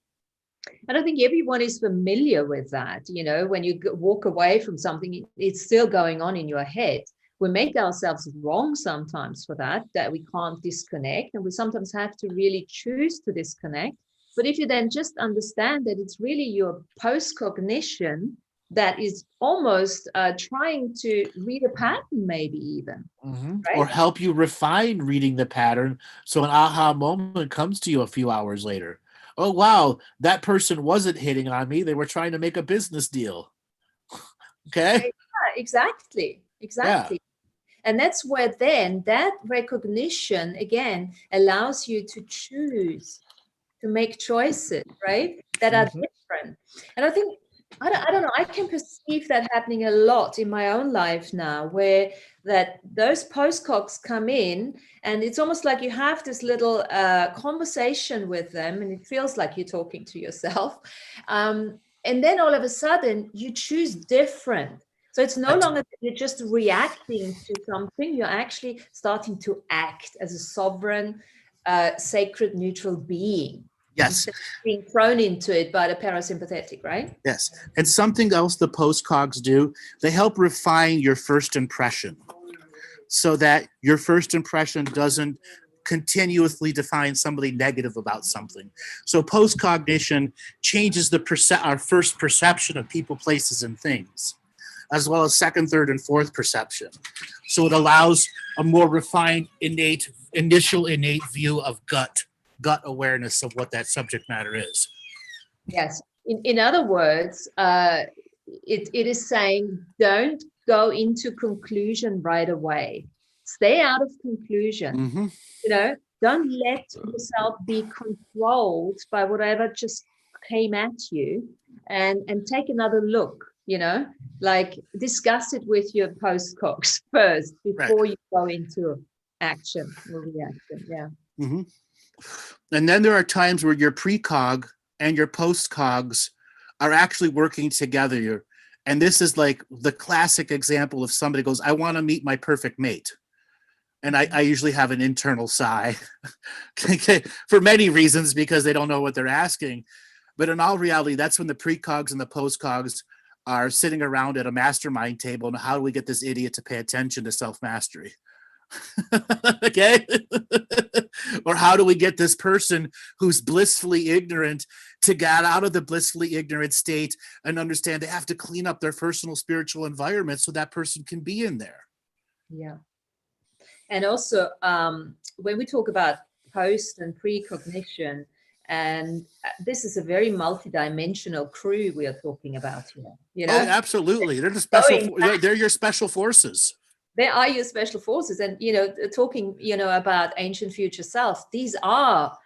I don't think everyone is familiar with that. You know, when you walk away from something, it's still going on in your head. We make ourselves wrong sometimes for that we can't disconnect. And we sometimes have to really choose to disconnect. But if you then just understand that it's really your postcognition that is almost trying to read a pattern, maybe even. Right? Or help you refine reading the pattern so an aha moment comes to you a few hours later. Oh, wow, that person wasn't hitting on me. They were trying to make a business deal. Okay? Yeah, exactly. Yeah. And that's where then that recognition, again, allows you to choose, to make choices, right, that are different. And I think I don't know. I can perceive that happening a lot in my own life now, where that those postcogs come in, and it's almost like you have this little conversation with them, and it feels like you're talking to yourself. And then all of a sudden, you choose different. So it's no longer that you're just reacting to something. You're actually starting to act as a sovereign, sacred, neutral being. Yes. Being thrown into it by the parasympathetic, right? Yes. And something else the postcogs do, they help refine your first impression so that your first impression doesn't continuously define somebody negative about something. So postcognition changes our first perception of people, places, and things, as well as second, third, and fourth perception. So it allows a more refined, initial innate view of gut awareness of what that subject matter is. Yes. In other words, it is saying don't go into conclusion right away. Stay out of conclusion. Mm-hmm. You know, don't let yourself be controlled by whatever just came at you, and take another look, you know, like discuss it with your postcogs first before you go into action or reaction. Yeah. Mm-hmm. And then there are times where your precog and your postcogs are actually working together. And this is like the classic example of somebody goes, I want to meet my perfect mate. And I usually have an internal sigh for many reasons, because they don't know what they're asking. But in all reality, that's when the precogs and the postcogs are sitting around at a mastermind table. And how do we get this idiot to pay attention to self-mastery? Okay. Or how do we get this person who's blissfully ignorant to get out of the blissfully ignorant state and understand they have to clean up their personal spiritual environment so that person can be in there? Yeah. And also, when we talk about post and precognition, and this is a very multidimensional crew we are talking about here. You know? Oh, absolutely. They're they're your special forces. They are your special forces. And, you know, talking, you know, about ancient future selves, these are,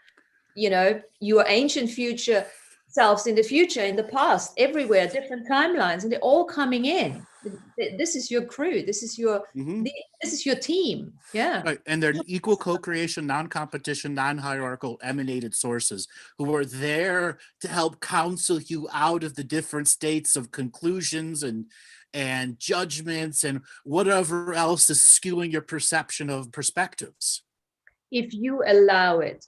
you know, your ancient future selves in the future, in the past, everywhere, different timelines, and they're all coming in. This is your crew. This is your this is your team. Yeah. Right. And they're equal co-creation, non-competition, non-hierarchical emanated sources who are there to help counsel you out of the different states of conclusions and judgments and whatever else is skewing your perception of perspectives. If you allow it.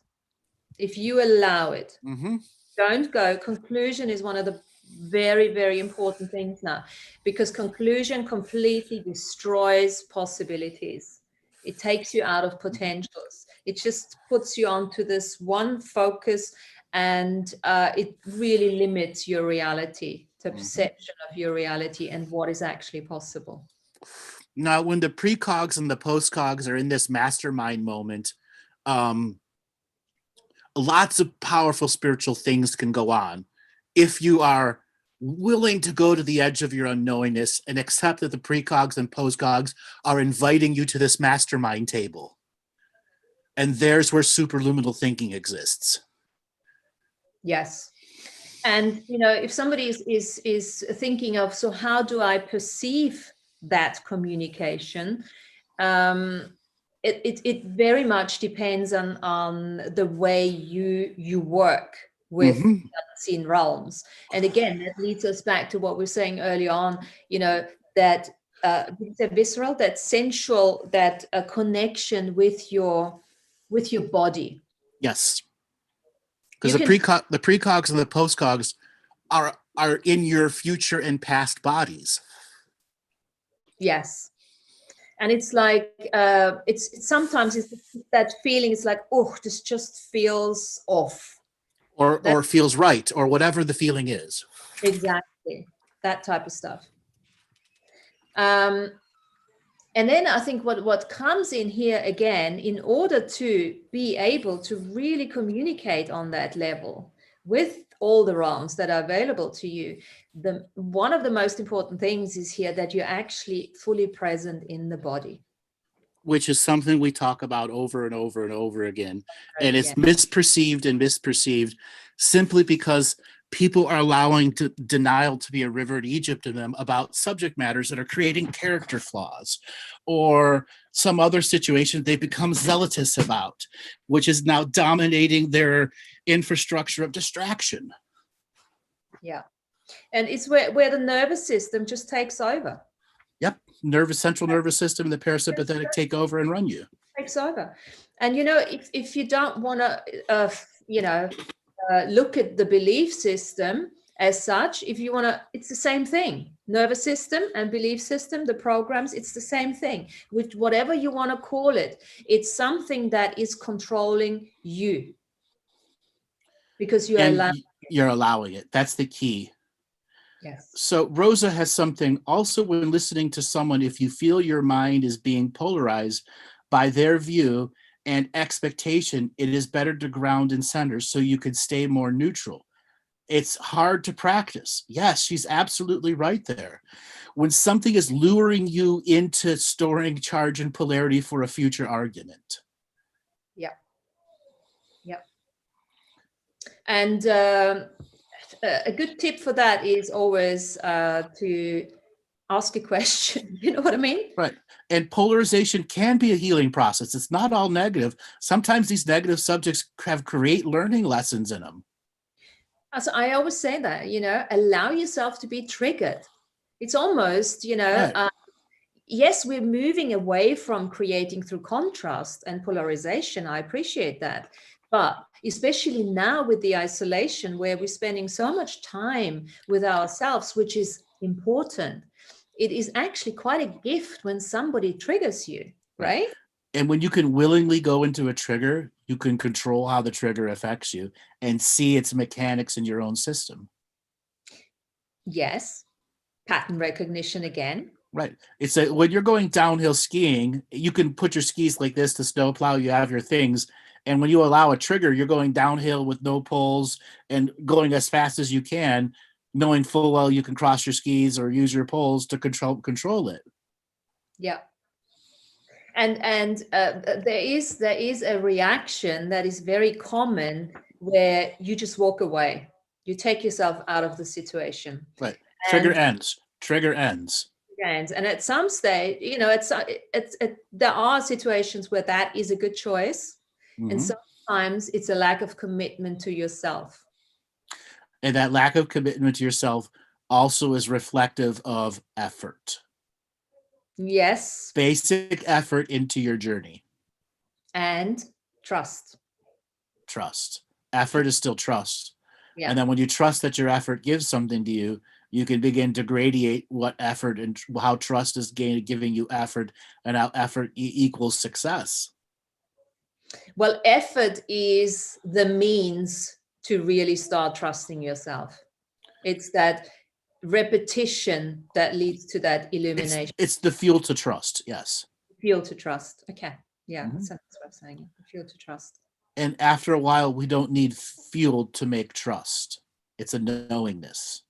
Don't go. Conclusion is one of the very, very important things now, because conclusion completely destroys possibilities. It takes you out of potentials. It just puts you onto this one focus, and it really limits your reality, the perception of your reality and what is actually possible. Now, when the precogs and the postcogs are in this mastermind moment, lots of powerful spiritual things can go on if you are willing to go to the edge of your unknowingness and accept that the precogs and postcogs are inviting you to this mastermind table. And there's where superluminal thinking exists. Yes. And, you know, if somebody is thinking of, so how do I perceive that communication? It very much depends on the way you work with the unseen realms. And again, that leads us back to what we were saying early on, you know, that visceral, that sensual, that connection with your body. Yes. Because the precogs and the postcogs are in your future and past bodies. Yes. And it's like, it's sometimes it's that feeling, it's like, oh, this just feels off. Or feels right, or whatever the feeling is. Exactly. That type of stuff. And then I think what comes in here again, in order to be able to really communicate on that level with all the realms that are available to you, one of the most important things is here that you're actually fully present in the body. Which is something we talk about over and over and over again. And it's misperceived simply because people are allowing denial to be a river in Egypt in them about subject matters that are creating character flaws, or some other situation they become zealotous about, which is now dominating their infrastructure of distraction. Yeah. And it's where the nervous system just takes over. Yep. Central nervous system and the parasympathetic take over and run you. Takes over. And, you know, if you don't want to, look at the belief system as such, if you want to, it's the same thing. Nervous system and belief system, the programs, it's the same thing. With whatever you want to call it, it's something that is controlling you. Because you're allowing it. That's the key. Yes. So Rosa has something also when listening to someone, if you feel your mind is being polarized by their view and expectation, it is better to ground in center so you can stay more neutral. It's hard to practice. Yes, she's absolutely right there. When something is luring you into storing charge and polarity for a future argument. Yeah. Yeah. And a good tip for that is always to ask a question. You know what I mean? Right. And polarization can be a healing process. It's not all negative. Sometimes these negative subjects have great learning lessons in them. So I always say that, you know, allow yourself to be triggered. It's almost, you know, right. Yes, we're moving away from creating through contrast and polarization. I appreciate that. But especially now with the isolation where we're spending so much time with ourselves, which is important, it is actually quite a gift when somebody triggers you, right? And when you can willingly go into a trigger, you can control how the trigger affects you and see its mechanics in your own system. Yes. Pattern recognition again. Right. It's when you're going downhill skiing, you can put your skis like this to snowplow, you have your things. And when you allow a trigger, you're going downhill with no poles and going as fast as you can, knowing full well you can cross your skis or use your poles to control it. Yeah. And there is a reaction that is very common where you just walk away. You take yourself out of the situation. Right. Trigger ends. And at some stage, you know, there are situations where that is a good choice. Mm-hmm. And sometimes it's a lack of commitment to yourself. And that lack of commitment to yourself also is reflective of effort. Yes. Basic effort into your journey. And trust. Effort is still trust. Yeah. And then when you trust that your effort gives something to you, you can begin to gradiate what effort and how trust is giving you effort and how effort equals success. Well, effort is the means to really start trusting yourself. It's that repetition that leads to that illumination. It's the fuel to trust. Yes. Fuel to trust. Okay. Yeah. That's what I'm saying. Fuel to trust. And after a while, we don't need fuel to make trust. It's a knowingness.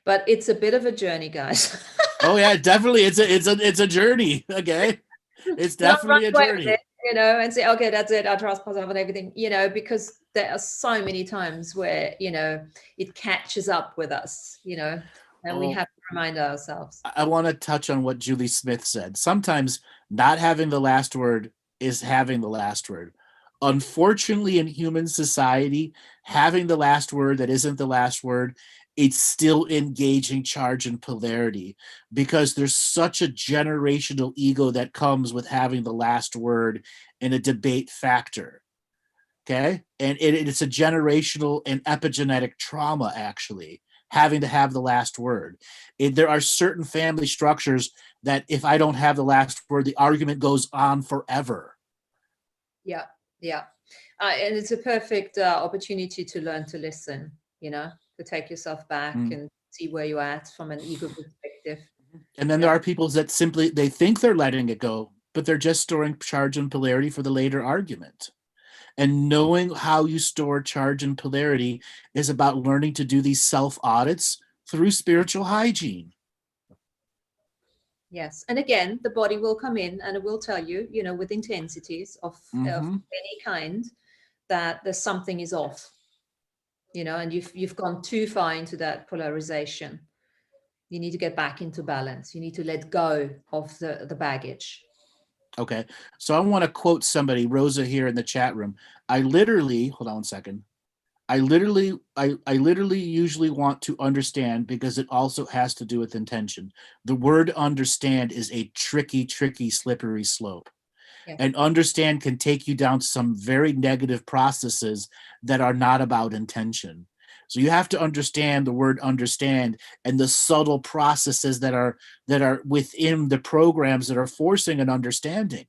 But it's a bit of a journey, guys. Oh yeah, definitely. It's a journey. Okay. It's definitely a journey. You know, and say, okay, that's it. I trust myself and everything, you know, because there are so many times where, you know, it catches up with us, you know, and we have to remind ourselves. I want to touch on what Julie Smith said. Sometimes not having the last word is having the last word. Unfortunately, in human society, having the last word that isn't the last word, it's still engaging charge and polarity because there's such a generational ego that comes with having the last word in a debate factor. Okay. And it's a generational and epigenetic trauma, actually, having to have the last word. There are certain family structures that if I don't have the last word, the argument goes on forever. Yeah. Yeah. And it's a perfect opportunity to learn to listen, you know, to take yourself back and see where you're at from an ego perspective. And then there are people that simply, they think they're letting it go, but they're just storing charge and polarity for the later argument. And knowing how you store charge and polarity is about learning to do these self-audits through spiritual hygiene. Yes. And again, the body will come in and it will tell you, you know, with intensities of any kind that there's something is off. you know, and you've gone too far into that polarization. You need to get back into balance. You need to let go of the baggage. Okay. So I want to quote somebody, Rosa, here in the chat room. I literally, hold on one second. I literally usually want to understand because it also has to do with intention. The word understand is a tricky, slippery slope. Yes. And understand can take you down some very negative processes that are not about intention. So you have to understand the word understand and the subtle processes that are within the programs that are forcing an understanding.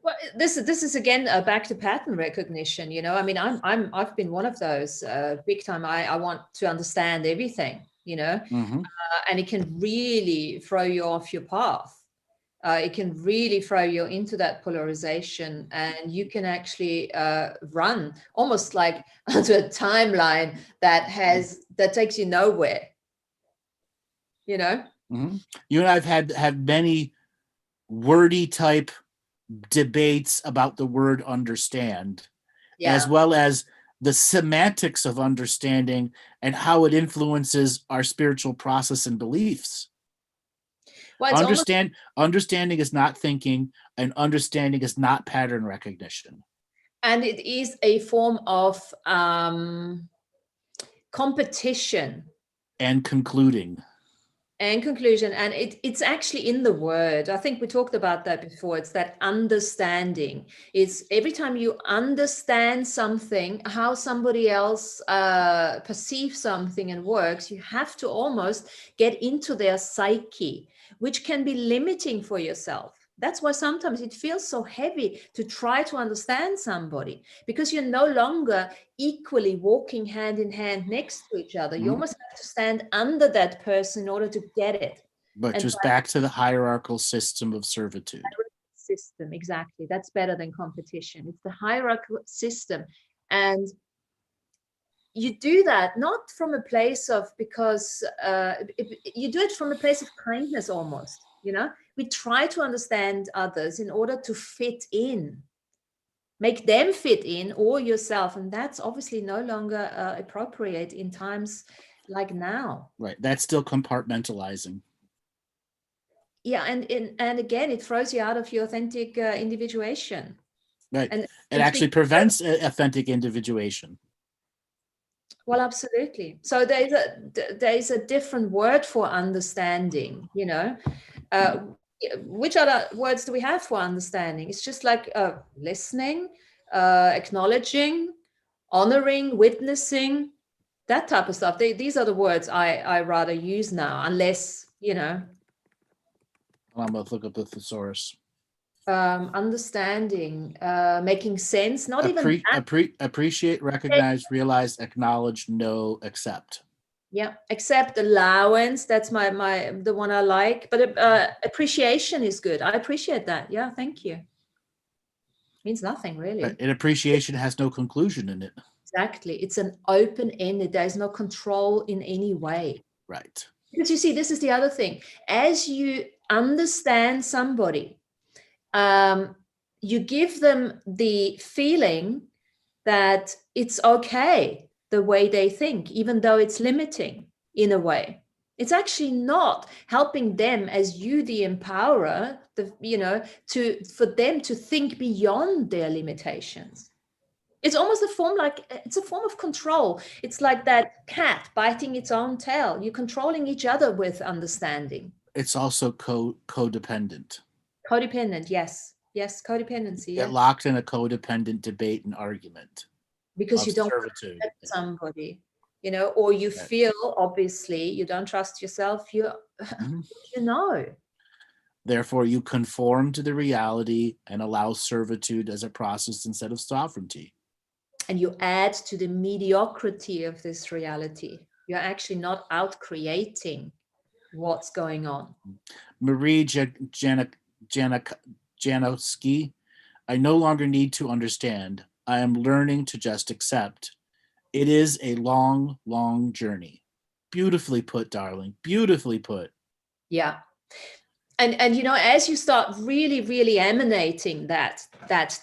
Well, this is again back to pattern recognition. You know, I mean, I've been one of those big time. I want to understand everything. You know, and it can really throw you off your path. It can really throw you into that polarization, and you can actually run almost like onto a timeline that takes you nowhere. You know, you and I've had many wordy type debates about the word understand, as well as the semantics of understanding and how it influences our spiritual process and beliefs. Well, understanding is not thinking, and understanding is not pattern recognition. And it is a form of competition. And conclusion. And it's actually in the word. I think we talked about that before. It's that understanding. It's every time you understand something, how somebody else perceives something and works, you have to almost get into their psyche, which can be limiting for yourself. That's why sometimes it feels so heavy to try to understand somebody, because you're no longer equally walking hand in hand next to each other. You almost have to stand under that person in order to get it. But just back to the hierarchical system of servitude. System, exactly. That's better than competition. It's the hierarchical system. And you do that not from a place of, because you do it from a place of kindness almost, you know. We try to understand others in order to fit in, make them fit in, or yourself. And that's obviously no longer appropriate in times like now. Right. That's still compartmentalizing. Yeah. And again, it throws you out of your authentic individuation. Right. And it actually prevents authentic individuation. Well, absolutely. So there's a different word for understanding, you know. Which other words do we have for understanding? It's just like listening, acknowledging, honoring, witnessing, that type of stuff. These are the words I rather use now, unless, you know. I'm going to look up the thesaurus. Understanding, making sense, not appreciate, recognize, realize, acknowledge, know, accept. Yeah, accept, allowance. That's the one I like. But appreciation is good. I appreciate that. Yeah, thank you. Means nothing really. And appreciation has no conclusion in it. Exactly. It's an open-ended. There's no control in any way. Right. Because you see, this is the other thing. As you understand somebody, you give them the feeling that it's okay the way they think, even though it's limiting in a way. It's actually not helping them as you, the empowerer, for them to think beyond their limitations. It's almost it's a form of control. It's like that cat biting its own tail. You're controlling each other with understanding. It's also codependent. Codependent, yes. Yes, codependency. Get locked in a codependent debate and argument. Because you don't trust somebody, you know, or you feel, obviously, you don't trust yourself. You know. Therefore, you conform to the reality and allow servitude as a process instead of sovereignty. And you add to the mediocrity of this reality. You're actually not out creating what's going on. Marie Janowski, I no longer need to understand. I am learning to just accept. It is a long, long journey. Beautifully put, darling. Beautifully put. Yeah. And you know, as you start really emanating that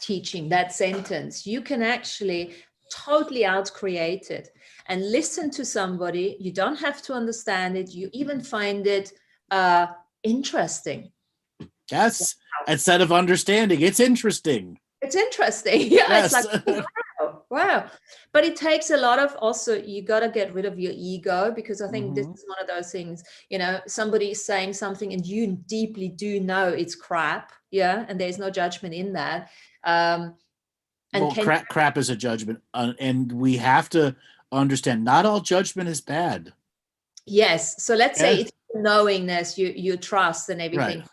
teaching, that sentence, you can actually totally out-created, and listen to somebody. You don't have to understand it. You even find it interesting. Yes. Instead of understanding, it's interesting. It's interesting. Yeah, yes. It's like, wow, wow. But it takes a lot of, also, you got to get rid of your ego, because I think this is one of those things, you know, somebody is saying something and you deeply do know it's crap. Yeah. And there's no judgment in that. And well, crap is a judgment. And we have to understand not all judgment is bad. Yes. So let's say it's knowingness, you trust and everything. Right.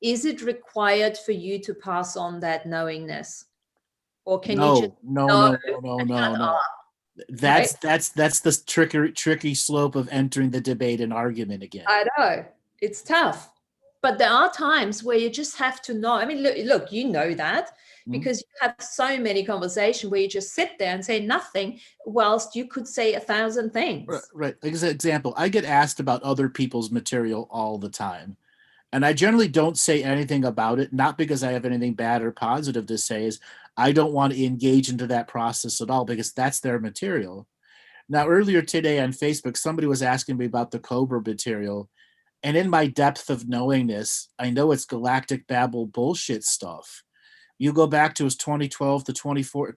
Is it required for you to pass on that knowingness? Or can no, you just no. That's the tricky slope of entering the debate and argument again. I know. It's tough. But there are times where you just have to know. I mean, look, you know that, because you have so many conversations where you just sit there and say nothing, whilst you could say 1,000 things. Right. As an example, I get asked about other people's material all the time. And I generally don't say anything about it, not because I have anything bad or positive to say, is I don't want to engage into that process at all, because that's their material. Now, earlier today on Facebook, somebody was asking me about the Cobra material. And in my depth of knowingness, I know it's galactic babble bullshit stuff. You go back to his 2012 to 2013,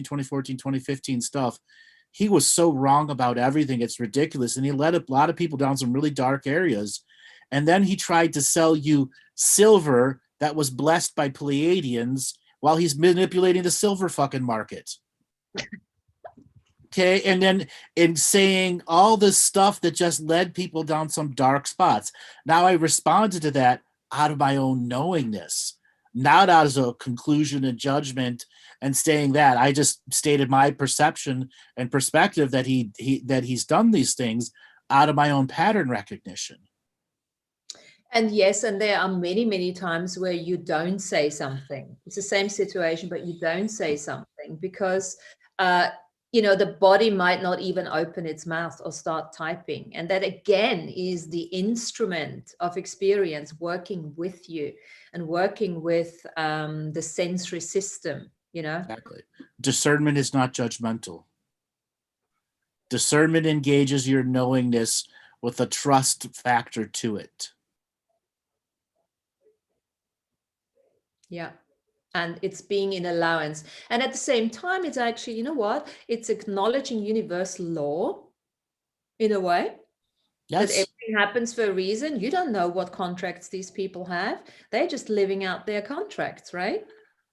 2014, 2015 stuff. He was so wrong about everything. It's ridiculous. And he led a lot of people down some really dark areas. And then he tried to sell you silver that was blessed by Pleiadians while he's manipulating the silver fucking market. Okay, and then in saying all this stuff that just led people down some dark spots. Now I responded to that out of my own knowingness, not as a conclusion and judgment and saying that. I just stated my perception and perspective that he's done these things out of my own pattern recognition. And yes, and there are many, many times where you don't say something. It's the same situation, but you don't say something because the body might not even open its mouth or start typing. And that again is the instrument of experience working with you and working with the sensory system, Exactly. Discernment is not judgmental. Discernment engages your knowingness with a trust factor to it. Yeah. And it's being in allowance. And at the same time, it's actually, it's acknowledging universal law in a way. Yes. That everything happens for a reason. You don't know what contracts these people have. They're just living out their contracts, right?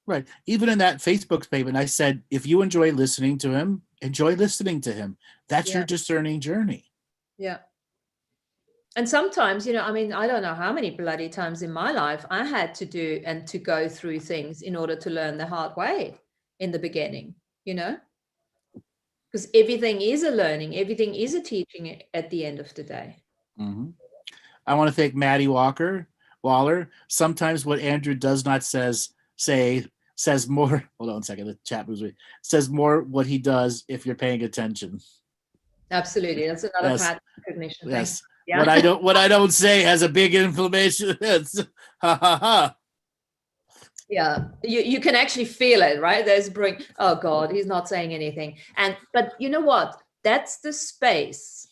Right. Even in that Facebook statement, I said, if you enjoy listening to him, enjoy listening to him. That's your discerning journey. Yeah. And sometimes, I don't know how many bloody times in my life I had to do and to go through things in order to learn the hard way in the beginning, because everything is a learning, everything is a teaching at the end of the day. Mm-hmm. I want to thank Maddie Waller. Sometimes what Andrew does not say says more. Hold on a second. The chat was says more what he does if you're paying attention. Absolutely. That's another pattern recognition thing. Yes. Yeah. What I don't say has a big inflammation. Yeah, you can actually feel it, right? Oh God, he's not saying anything. But you know what? That's the space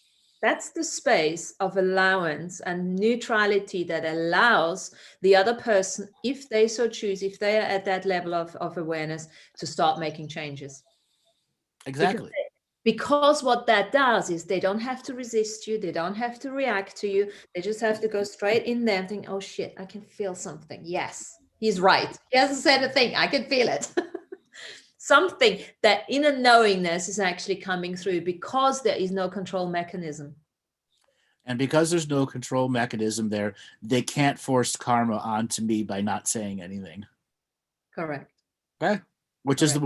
of allowance and neutrality that allows the other person, if they so choose, if they are at that level of awareness, to start making changes. Exactly. Because what that does is they don't have to resist you. They don't have to react to you. They just have to go straight in there and think, oh shit, I can feel something. Yes, he's right. He hasn't said a thing. I can feel it. Something that inner knowingness is actually coming through because there is no control mechanism. And because there's no control mechanism there, they can't force karma onto me by not saying anything. Correct. Okay. Which is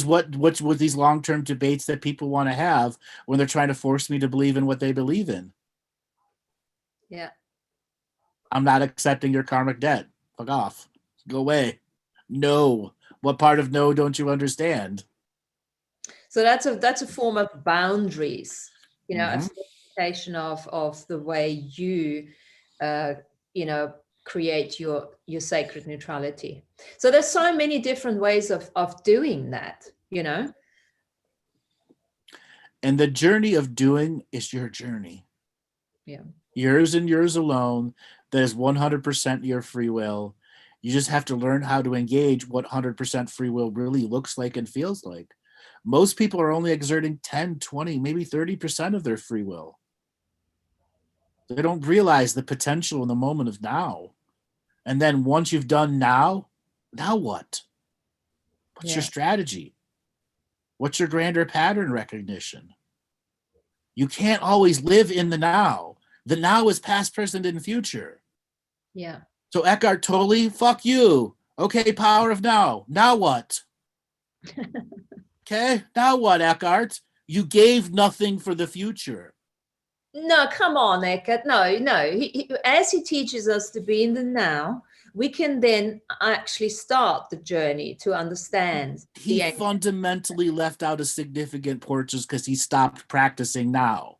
what these long-term debates that people want to have when they're trying to force me to believe in what they believe in. Yeah. I'm not accepting your karmic debt. Fuck off. Go away. No. What part of no don't you understand? So that's a form of boundaries, Mm-hmm. a certification of the way you create your sacred neutrality. So there's so many different ways of doing that, And the journey of doing is your journey. Yeah. Yours and yours alone. That is 100% your free will. You just have to learn how to engage what 100% free will really looks like and feels like. Most people are only exerting 10, 20, maybe 30% of their free will. They don't realize the potential in the moment of now. And then once you've done now what? What's your strategy? What's your grander pattern recognition? You can't always live in the now. The now is past, present, and future. Yeah. So Eckhart Tolle, fuck you. Okay, power of now. Now what? Okay, now what, Eckhart? You gave nothing for the future. No, come on, Eckhart. No. As he teaches us to be in the now, we can then actually start the journey to understand. He fundamentally left out a significant portion because he stopped practicing now.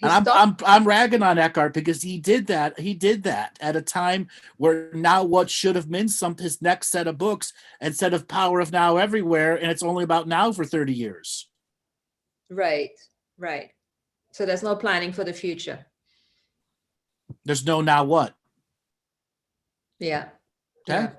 And I'm ragging on Eckhart because he did that. He did that at a time where now what should have been his next set of books instead of Power of Now Everywhere, and it's only about now for 30 years. Right. So there's no planning for the future. There's no now what. Yeah. Okay. Yeah.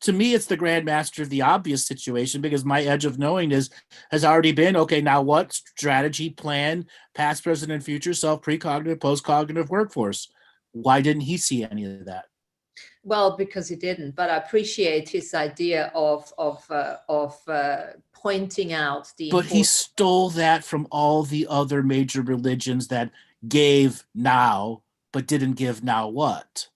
To me, it's the grandmaster of the obvious situation because my edge of knowingness has already been, okay, now what? Strategy, plan, past, present, and future, self, precognitive, postcognitive workforce. Why didn't he see any of that? Well, because he didn't, but I appreciate his idea of pointing out the. But he stole that from all the other major religions that gave now, but didn't give now what?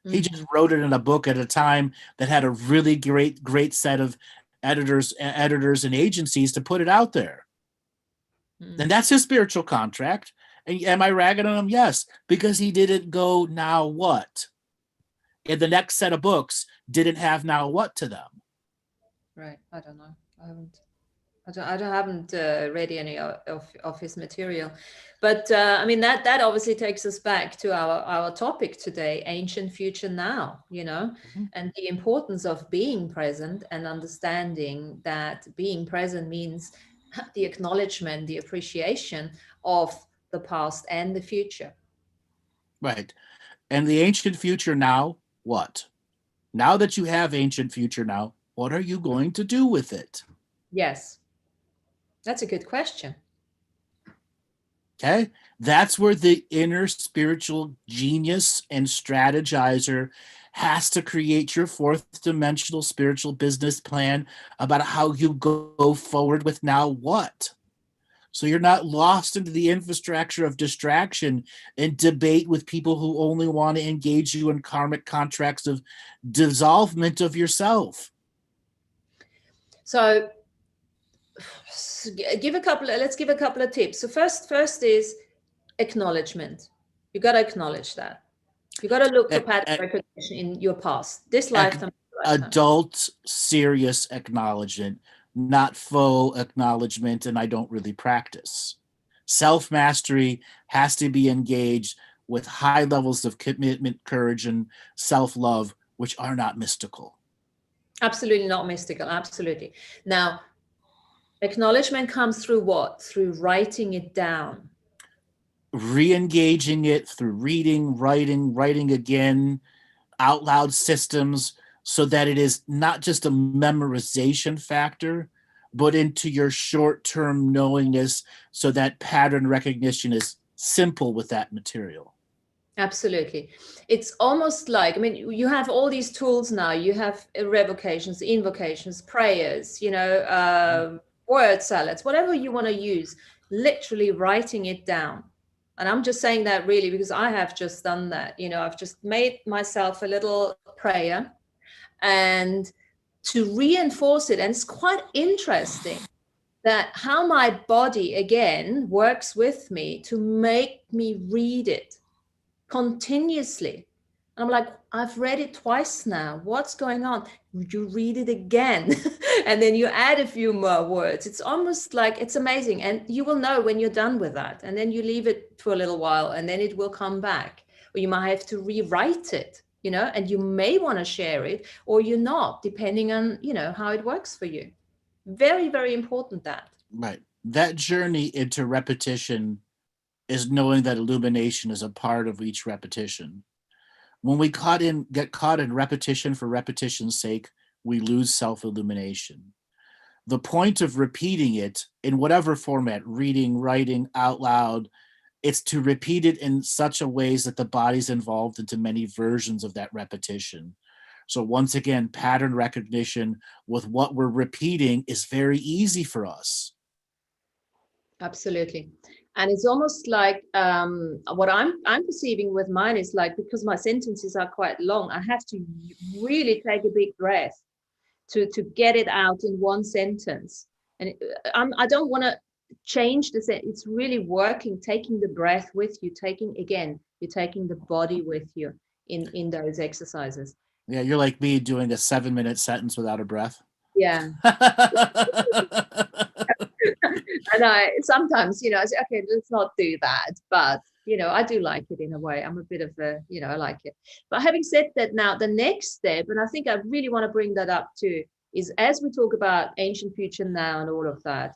He just wrote it in a book at a time that had a really great set of editors and agencies to put it out there. And that's his spiritual contract. And am I ragging on him? Yes, because he didn't go now what? And the next set of books didn't have now what to them. Right. I don't know. I haven't read any of his material, but I mean that obviously takes us back to our topic today, ancient, future, now. And the importance of being present and understanding that being present means the acknowledgement, the appreciation of the past and the future. Right, and the ancient future now what? Now that you have ancient future now, what are you going to do with it? Yes. That's a good question. Okay, that's where the inner spiritual genius and strategizer has to create your fourth dimensional spiritual business plan about how you go forward with now what. So you're not lost into the infrastructure of distraction and debate with people who only want to engage you in karmic contracts of dissolvement of yourself. So let's give a couple of tips. So first is acknowledgement. You got to acknowledge that. You got to look for pattern recognition in your past, this lifetime. Adult, serious acknowledgement, not faux acknowledgement, and I don't really practice. Self-mastery has to be engaged with high levels of commitment, courage, and self-love, which are not mystical. Absolutely not mystical. Absolutely. Now, acknowledgement comes through what? Through writing it down. Re-engaging it through reading, writing again, out loud systems, so that it is not just a memorization factor, but into your short-term knowingness, so that pattern recognition is simple with that material. Absolutely. It's almost like, I mean, you have all these tools now. You have revocations, invocations, prayers, word salads, whatever you want to use, literally writing it down. And I'm just saying that really because I have just done that. I've just made myself a little prayer and to reinforce it. And it's quite interesting that how my body again works with me to make me read it continuously. I'm like, I've read it twice now. What's going on? You read it again. And then you add a few more words. It's almost like, it's amazing. And you will know when you're done with that. And then you leave it for a little while and then it will come back. Or you might have to rewrite it, and you may want to share it or you're not, depending on, how it works for you. Very, very important that. Right. that journey into repetition is knowing that illumination is a part of each repetition. When we get caught in repetition for repetition's sake, we lose self-illumination. The point of repeating it in whatever format, reading, writing, out loud, it's to repeat it in such a ways that the body's involved into many versions of that repetition. So once again, pattern recognition with what we're repeating is very easy for us. Absolutely. And it's almost like what I'm perceiving with mine is like, because my sentences are quite long, I have to really take a big breath to get it out in one sentence. And I don't want to change the sentence. It's really working, taking the breath with you, you're taking the body with you in those exercises. Yeah, you're like me doing a 7-minute sentence without a breath. Yeah. And I sometimes, I say, okay, let's not do that. But, I do like it in a way. I'm a bit of I like it. But having said that, now the next step, and I think I really want to bring that up too, is as we talk about ancient future now and all of that,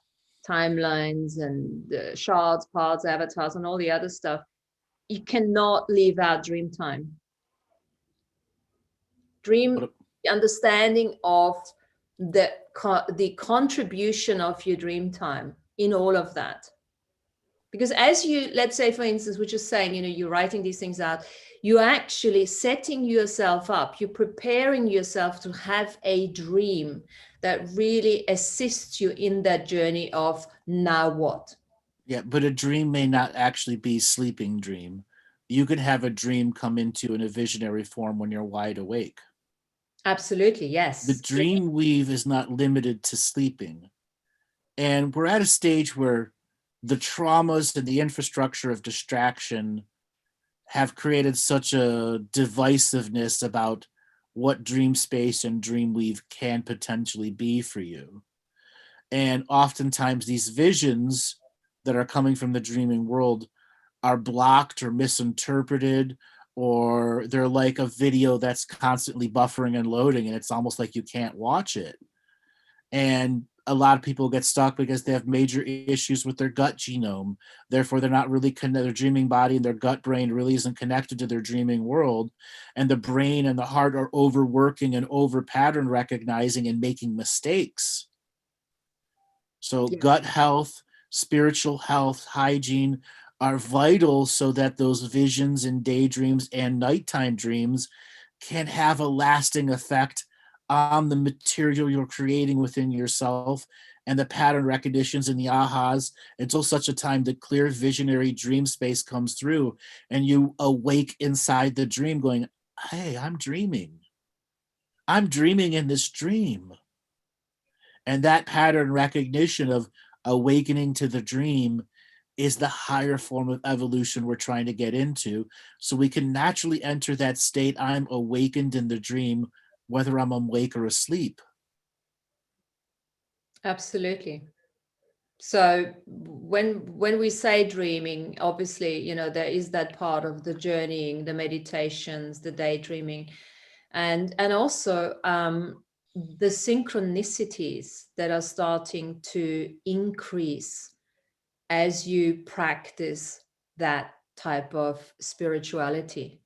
timelines and shards, parts, avatars, and all the other stuff, you cannot leave out dream time. Dream understanding of the contribution of your dream time in all of that. Because as you, let's say, for instance, we're just saying, you're writing these things out, you're actually setting yourself up, you're preparing yourself to have a dream that really assists you in that journey of now what? Yeah, but a dream may not actually be sleeping dream. You could have a dream come into in a visionary form when you're wide awake. Absolutely, yes. The dream weave is not limited to sleeping. And we're at a stage where the traumas and the infrastructure of distraction have created such a divisiveness about what dream space and dream weave can potentially be for you. And oftentimes these visions that are coming from the dreaming world are blocked or misinterpreted, or they're like a video that's constantly buffering and loading, and it's almost like you can't watch it. And a lot of people get stuck because they have major issues with their gut genome. Therefore, they're not really their dreaming body and their gut brain really isn't connected to their dreaming world. And the brain and the heart are overworking and over pattern recognizing and making mistakes. So gut health, spiritual health, hygiene are vital so that those visions and daydreams and nighttime dreams can have a lasting effect on the material you're creating within yourself and the pattern recognitions and the ahas until such a time the clear visionary dream space comes through and you awake inside the dream going, hey, I'm dreaming in this dream. And that pattern recognition of awakening to the dream is the higher form of evolution we're trying to get into. So we can naturally enter that state, I'm awakened in the dream, whether I'm awake or asleep. Absolutely. So when we say dreaming, obviously, there is that part of the journeying, the meditations, the daydreaming, and also the synchronicities that are starting to increase as you practice that type of spirituality.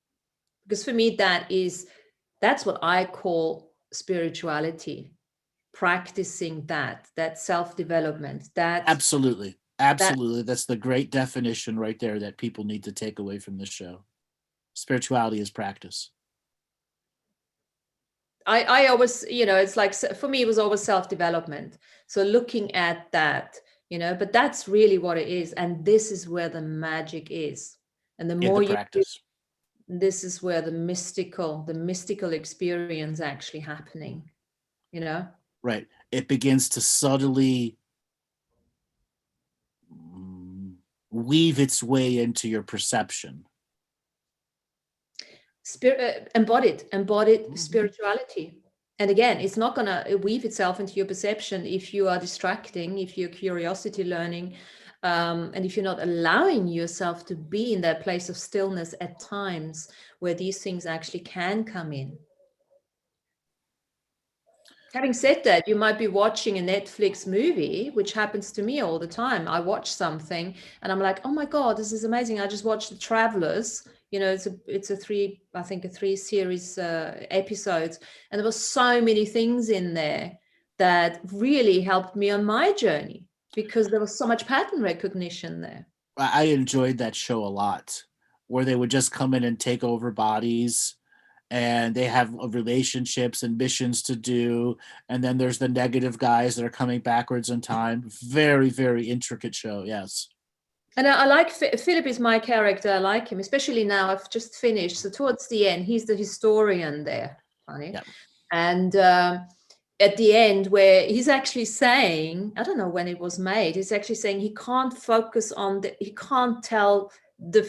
Because for me, that's what I call spirituality. Practicing that self-development, Absolutely. That's the great definition right there that people need to take away from this show. Spirituality is practice. I always, it's like, for me, it was always self-development. So looking at that, but that's really what it is. And this is where the magic is. And the more you practice, this is where the mystical experience actually happening, Right. It begins to subtly weave its way into your perception. Embodied spirituality. And again, it's not going to weave itself into your perception if you are distracting, if you're curiosity learning, and if you're not allowing yourself to be in that place of stillness at times where these things actually can come in. Having said that, you might be watching a Netflix movie, which happens to me all the time. I watch something and I'm like, oh my God, this is amazing. I just watched The Travelers. It's a three series episodes, and there were so many things in there that really helped me on my journey because there was so much pattern recognition there. I enjoyed that show a lot, where they would just come in and take over bodies, and they have relationships and missions to do, and then there's the negative guys that are coming backwards in time. Very, very intricate show. Yes. And I like Philip is my character. I like him, especially now. I've just finished, so towards the end, he's the historian there, funny. Yep. And at the end, where he's actually saying, I don't know when it was made, he's actually saying he can't focus on he can't tell the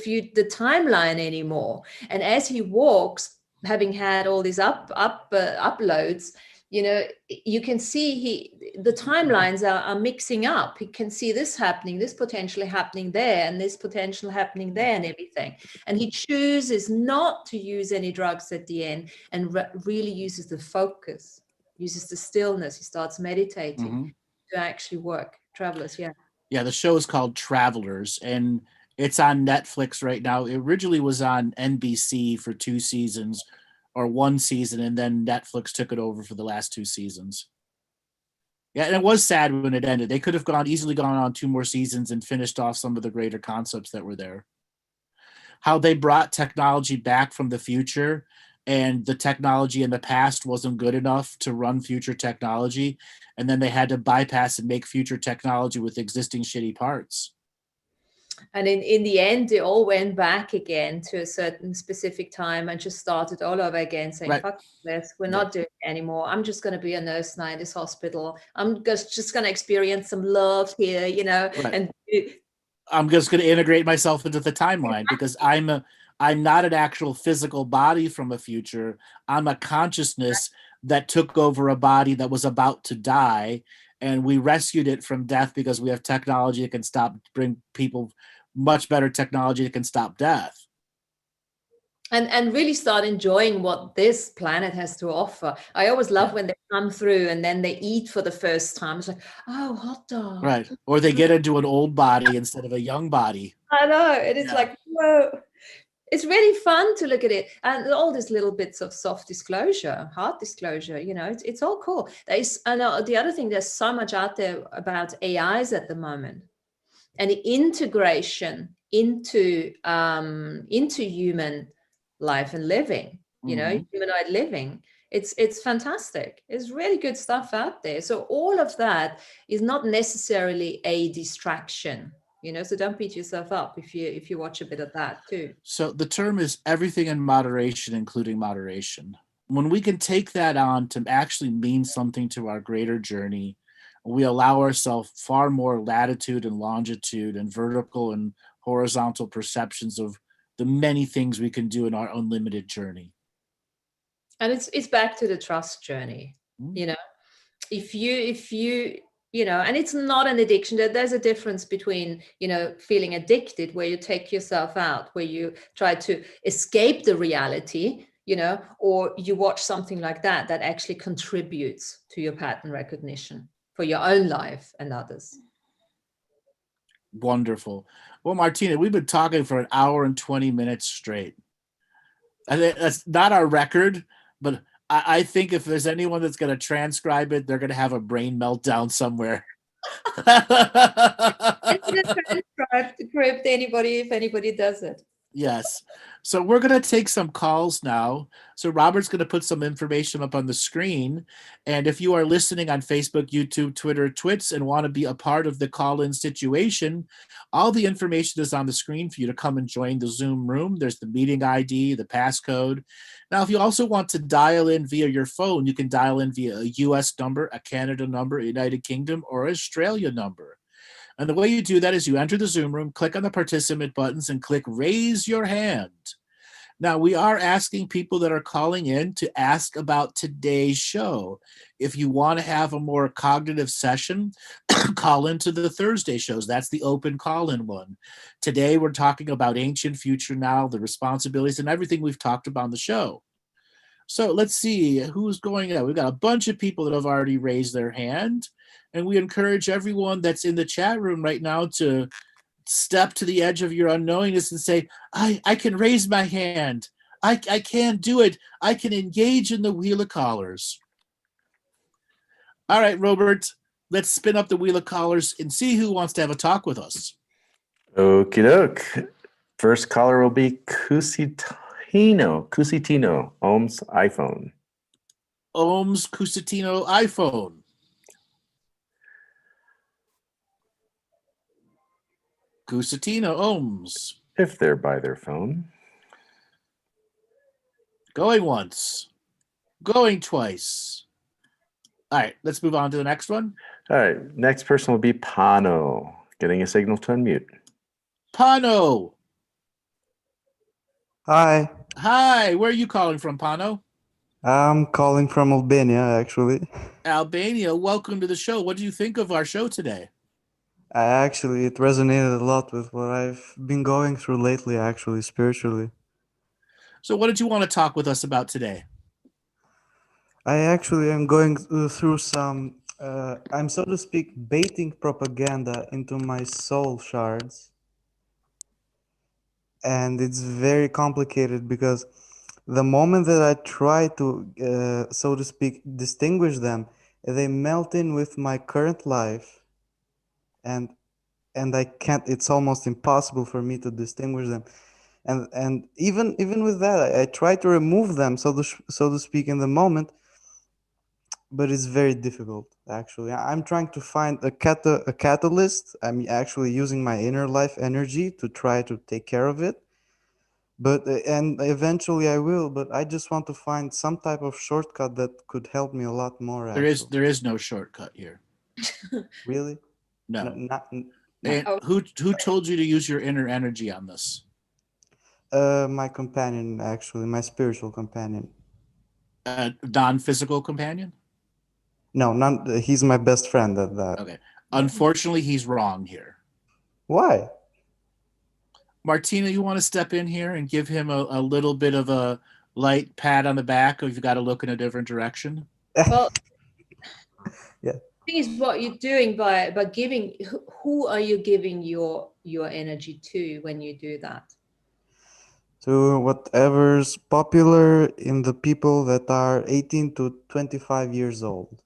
timeline anymore. And as he walks, having had all these uploads, you can see the timelines are mixing up. He can see this happening, this potentially happening there, and this potential happening there, and everything. And he chooses not to use any drugs at the end, and really uses the focus, uses the stillness. He starts meditating to actually work. Travelers, yeah. Yeah, the show is called Travelers, and it's on Netflix right now. It originally was on NBC for 2 seasons, or 1 season, and then Netflix took it over for the last 2 seasons. Yeah, and it was sad when it ended. They could have easily gone on 2 more seasons and finished off some of the greater concepts that were there. How they brought technology back from the future, and the technology in the past wasn't good enough to run future technology, and then they had to bypass and make future technology with existing shitty parts. And in the end, they all went back again to a certain specific time and just started all over again, saying, right. Fuck this, we're not doing it anymore. I'm just going to be a nurse now in this hospital. I'm just going to experience some love here, Right. And I'm just going to integrate myself into the timeline because I'm not an actual physical body from a future. I'm a consciousness that took over a body that was about to die, and we rescued it from death because we have technology that can bring people much better technology that can stop death. And really start enjoying what this planet has to offer. I always love when they come through and then they eat for the first time. It's like, oh, hot dog. Right. Or they get into an old body instead of a young body. I know. It is like, whoa. It's really fun to look at it. And all these little bits of soft disclosure, hard disclosure, it's all cool. The other thing, there's so much out there about AIs at the moment, and the integration into human life and living, humanoid living. It's fantastic. It's really good stuff out there. So all of that is not necessarily a distraction. So don't beat yourself up if you watch a bit of that too. So the term is everything in moderation, including moderation. When we can take that on to actually mean something to our greater journey, we allow ourselves far more latitude and longitude and vertical and horizontal perceptions of the many things we can do in our unlimited journey. And it's back to the trust journey. If you and it's not an addiction. There's a difference between, feeling addicted, where you take yourself out, where you try to escape the reality, or you watch something like that actually contributes to your pattern recognition for your own life and others. Wonderful. Well, Martina, we've been talking for 1 hour and 20 minutes straight. I think that's not our record, but I think if there's anyone that's going to transcribe it, they're going to have a brain meltdown somewhere. Transcribe the script, if anybody does it. Yes. So we're going to take some calls now. So Robert's going to put some information up on the screen. And if you are listening on Facebook, YouTube, Twitter, Twits, and want to be a part of the call-in situation, all the information is on the screen for you to come and join the Zoom room. There's the meeting ID, the passcode. Now, if you also want to dial in via your phone, you can dial in via a US number, a Canada number, a United Kingdom, or Australia number. And the way you do that is you enter the Zoom room, click on the participant buttons, and click raise your hand. Now, we are asking people that are calling in to ask about today's show. If you want to have a more cognitive session, call into the Thursday shows. That's the open call-in one. Today, we're talking about ancient, future, now, the responsibilities, and everything we've talked about on the show. So let's see who's going out. We've got a bunch of people that have already raised their hand, and we encourage everyone that's in the chat room right now to step to the edge of your unknowingness and say, I can raise my hand. I can do it. I can engage in the wheel of collars. All right, Robert, let's spin up the wheel of collars and see who wants to have a talk with us. Okie doke. First caller will be Cusitino, Ohm's iPhone. Ohm's Cusitino iPhone. Cusitino Ohms. If they're by their phone. Going once. Going twice. All right, let's move on to the next one. All right, next person will be Pano, getting a signal to unmute. Pano. Hi, Hi, where are you calling from, Pano? I'm calling from Albania, actually. Albania, welcome to the show. What do you think of our show today? It resonated a lot with what I've been going through lately, actually, spiritually. So what did you want to talk with us about today? I actually am going through some, I'm so to speak, baiting propaganda into my soul shards. And it's very complicated because the moment that I try to, so to speak, distinguish them, they melt in with my current life. And I can't, it's almost impossible for me to distinguish them. And even with that, I try to remove them, so to speak, in the moment, but it's very difficult, actually. I'm trying to find a catalyst. I'm actually using my inner life energy to try to take care of it. But and eventually I will, but I just want to find some type of shortcut that could help me a lot more. There is no shortcut here. Really? No. And Oh. who told you to use your inner energy on this? My companion, actually, my spiritual companion. Non-physical companion? No, he's my best friend at that. Okay. Unfortunately, he's wrong here. Why? Martina, you want to step in here and give him a little bit of a light pat on the back, or you've got to look in a different direction? Well, yeah. The thing is, what you're doing by giving, who are you giving your energy to when you do that? To whatever's popular in the people that are 18 to 25 years old.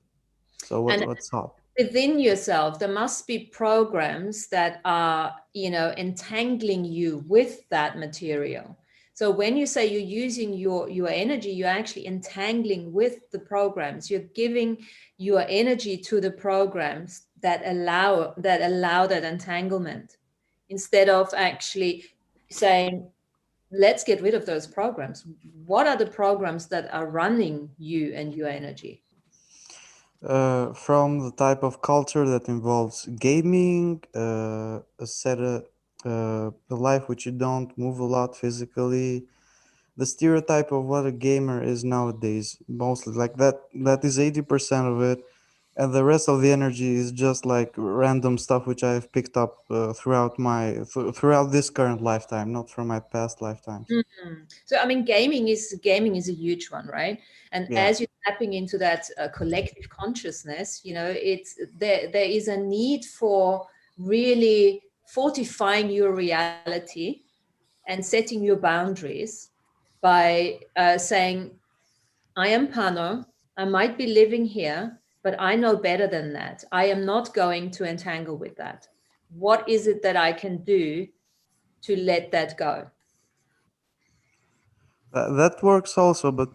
So what's up? Within yourself, there must be programs that are, entangling you with that material. So when you say you're using your energy, you're actually entangling with the programs. You're giving your energy to the programs that allow that entanglement, instead of actually saying, let's get rid of those programs. What are the programs that are running you and your energy? From the type of culture that involves gaming, a life which you don't move a lot physically, the stereotype of what a gamer is nowadays, mostly like that is 80% of it, and the rest of the energy is just like random stuff which I've picked up throughout this current lifetime, not from my past lifetimes. Mm-hmm. So I mean, gaming is a huge one, right? And Yeah. as you're tapping into that collective consciousness, it's there is a need for really fortifying your reality and setting your boundaries by saying, I am Pano, I might be living here, but I know better than that. I am not going to entangle with that. What is it that I can do to let that go? That works also, but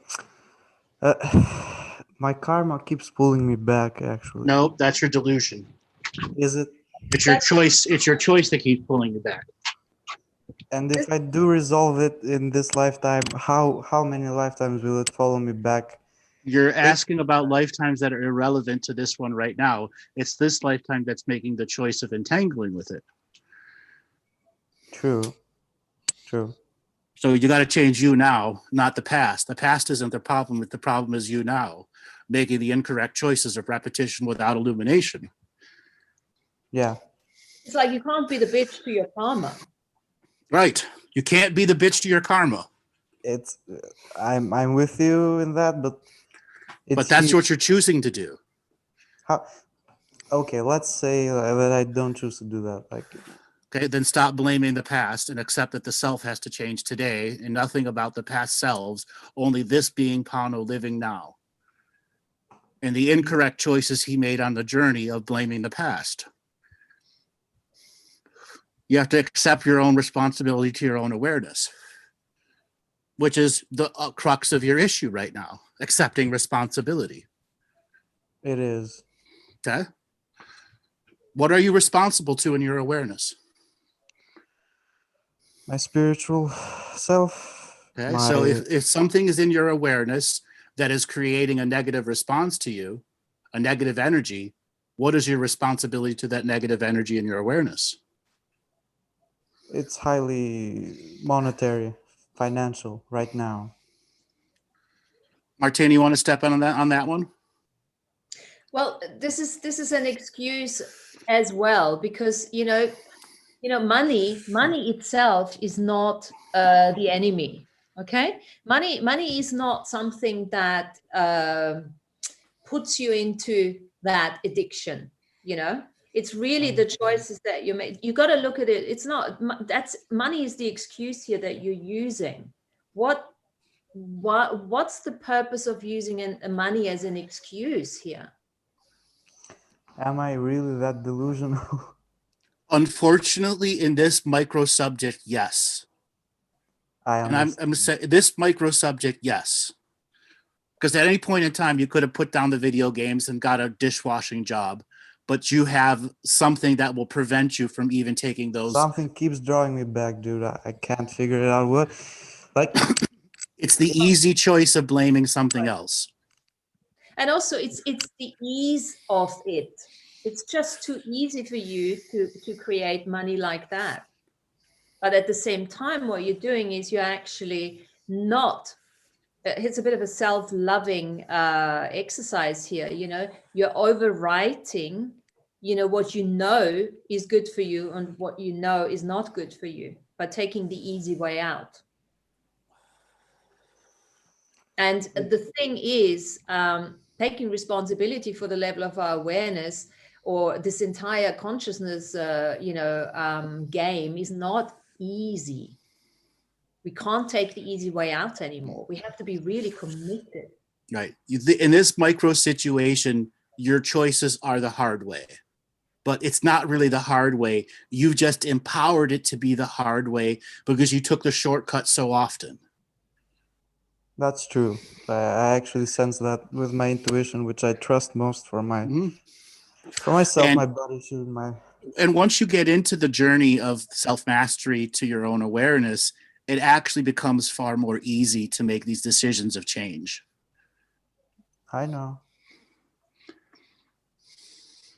my karma keeps pulling me back, actually. Nope, that's your delusion. Is it? It's your choice. It's your choice that keeps pulling you back. And if I do resolve it in this lifetime, how many lifetimes will it follow me back? You're asking about lifetimes that are irrelevant to this one right now. It's this lifetime that's making the choice of entangling with it. True. So you got to change you now, not the past. The past isn't the problem. The problem is you now, making the incorrect choices of repetition without illumination. Yeah. It's like you can't be the bitch to your karma. Right. You can't be the bitch to your karma. it's I'm with you in that, but But it's that's here. what you're choosing to do. How? Okay, let's say that I don't choose to do that. Like, Okay, then stop blaming the past and accept that the self has to change today and nothing about the past selves, only this being Pano living now. And the incorrect choices he made on the journey of blaming the past. You have to accept your own responsibility to your own awareness, which is the crux of your issue right now, accepting responsibility. it is. Okay? What are you responsible to in your awareness? My spiritual self. Okay, so if something is in your awareness that is creating a negative response to you, a negative energy, what is your responsibility to that negative energy in your awareness? It's highly monetary, financial right now. Martina, you want to step in on that one? Well, this is an excuse as well, because money itself is not the enemy. Okay, money is not something that puts you into that addiction. It's really the choices that you make. You got to look at it. It's not that's money is the excuse here that you're using. What's the purpose of using money as an excuse here? Am I really that delusional? Unfortunately, in this micro subject, yes. I And understand. I'm saying this micro subject, yes. Because at any point in time, you could have put down the video games and got a dishwashing job, but you have something that will prevent you from even taking those. Something keeps drawing me back, dude. I can't figure it out. What? Like, it's the easy choice of blaming something else. And also it's the ease of it. It's just too easy for you to create money like that. But at the same time, what you're doing is you're actually not, it's a bit of a self-loving exercise here. You're overwriting, what you know is good for you and what you know is not good for you, by taking the easy way out. And the thing is, taking responsibility for the level of our awareness or this entire consciousness, game is not easy. We can't take the easy way out anymore. We have to be really committed. Right. In this micro situation, your choices are the hard way, but it's not really the hard way. You've just empowered it to be the hard way because you took the shortcut so often. That's true. I actually sense that with my intuition, which I trust most for myself, and, my body, and once you get into the journey of self-mastery to your own awareness, it actually becomes far more easy to make these decisions of change. I know.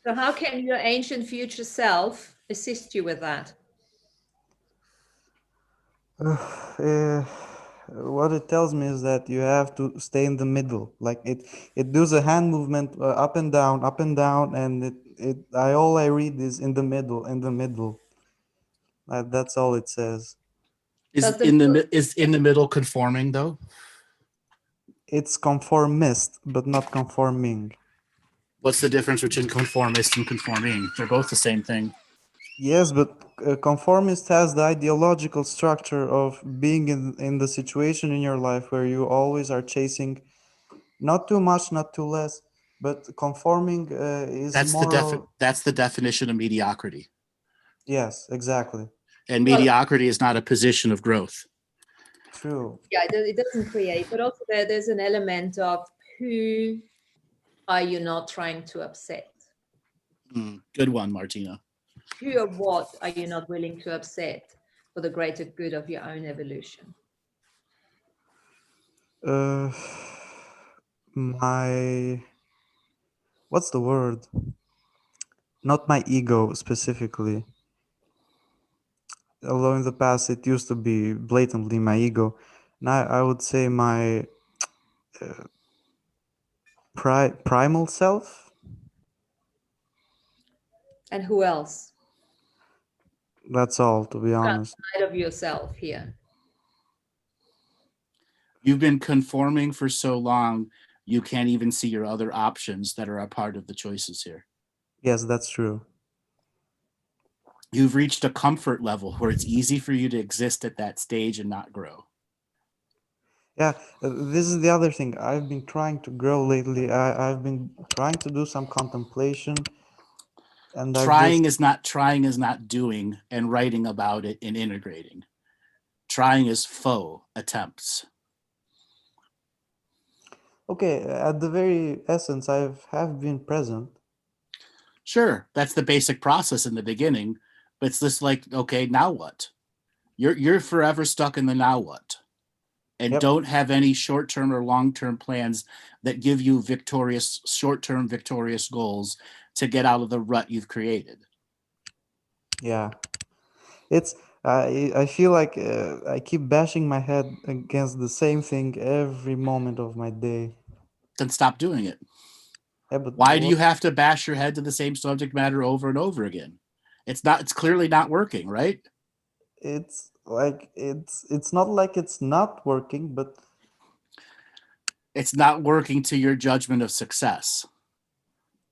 So how can your ancient future self assist you with that? What it tells me is that you have to stay in the middle. Like it does a hand movement up and down, and all I read is in the middle, in the middle. That's all it says. Is in the middle conforming though? It's conformist, but not conforming. What's the difference between conformist and conforming? They're both the same thing. Yes, but conformist has the ideological structure of being in the situation in your life where you always are chasing not too much, not too less, but conforming is That's more. That's the definition of mediocrity. Yes, exactly. And mediocrity is not a position of growth. True. Yeah, it doesn't create, but also there's an element of who are you not trying to upset? Good one, Martina. Who or what are you not willing to upset for the greater good of your own evolution? What's the word? Not my ego specifically. Although in the past it used to be blatantly my ego. Now I would say my primal self. And who else? That's all, to be honest. Outside of yourself here. You've been conforming for so long, you can't even see your other options that are a part of the choices here. Yes, that's true. You've reached a comfort level where it's easy for you to exist at that stage and not grow. Yeah, this is the other thing. I've been trying to grow lately. I've been trying to do some contemplation, and Trying is not doing and writing about it and integrating. Trying is faux attempts. Okay, at the very essence, have been present. Sure, that's the basic process in the beginning, but it's just like, okay, now what? You're forever stuck in the now what, and Yep. don't have any short-term or long-term plans that give you short-term victorious goals to get out of the rut you've created. Yeah, it's I feel like I keep bashing my head against the same thing every moment of my day. Then stop doing it. Yeah, but Why do you have to bash your head to the same subject matter over and over again? It's clearly not working, right? It's like it's not like it's not working, but It's not working to your judgment of success.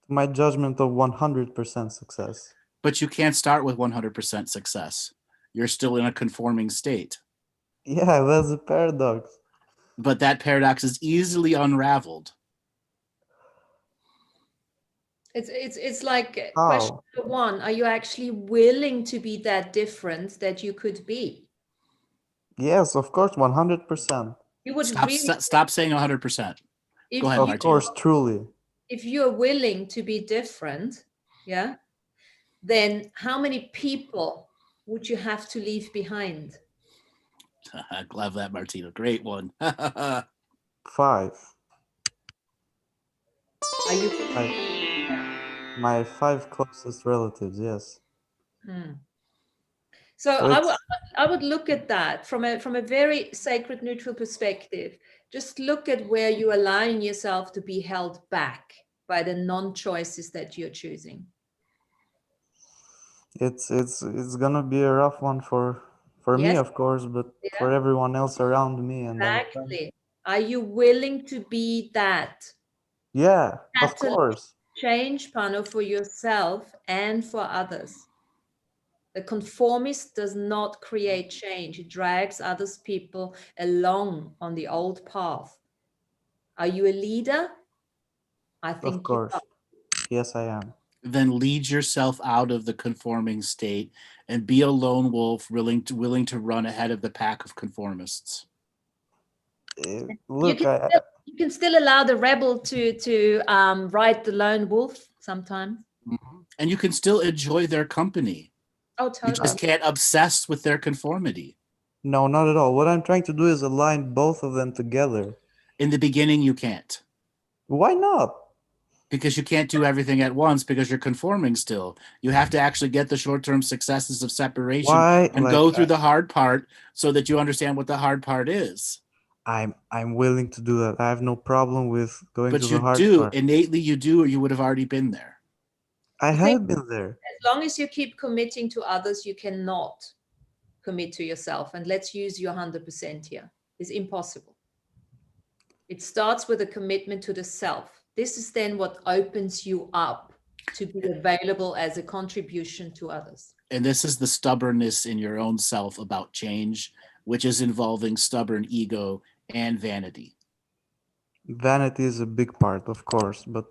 my judgment of 100% success. But you can't start with 100% success. You're still in a conforming state. Yeah, that's a paradox. But that paradox is easily unraveled. It's like How? question number one: are you actually willing to be that different that you could be? Yes, of course, 100%. You would Stop saying 100%. Go ahead, Of Martina. course, truly. If you're willing to be different, yeah, then how many people would you have to leave behind? I love that, Martina. Great one. 5. Are you? My 5 closest relatives, yes. So it's- I would look at that from a very sacred, neutral perspective. Just look at where you're allowing yourself to be held back by the non-choices that you're choosing. It's gonna be a rough one for me, Yes. of course, but Yeah. for everyone else around me. And Exactly. Are you willing to be that? yeah, of Catalyst course. change, Pano, for yourself and for others. The conformist does not create change. It drags others people along on the old path. Are you a leader? I think Of course. Yes, I am. Then lead yourself out of the conforming state and be a lone wolf willing to run ahead of the pack of conformists. Look, you can still allow the rebel to ride the lone wolf sometimes. And you can still enjoy their company. Oh, totally. You just can't obsess with their conformity. no, not at all. What I'm trying to do is align both of them together. In the beginning, you can't. Why not? Because you can't do everything at once because you're conforming still. You have to actually get the short-term successes of separation and go through the hard part so that you understand what the hard part is. I'm willing to do that. I have no problem with going through the hard But you part. do. Innately you do, or you would have already been there. I have been there. As long as you keep committing to others, you cannot commit to yourself. And let's use your 100% here. It's impossible. It starts with a commitment to the self. This is then what opens you up to be available as a contribution to others. And this is the stubbornness in your own self about change, which is involving stubborn ego and vanity. Vanity is a big part, of course, but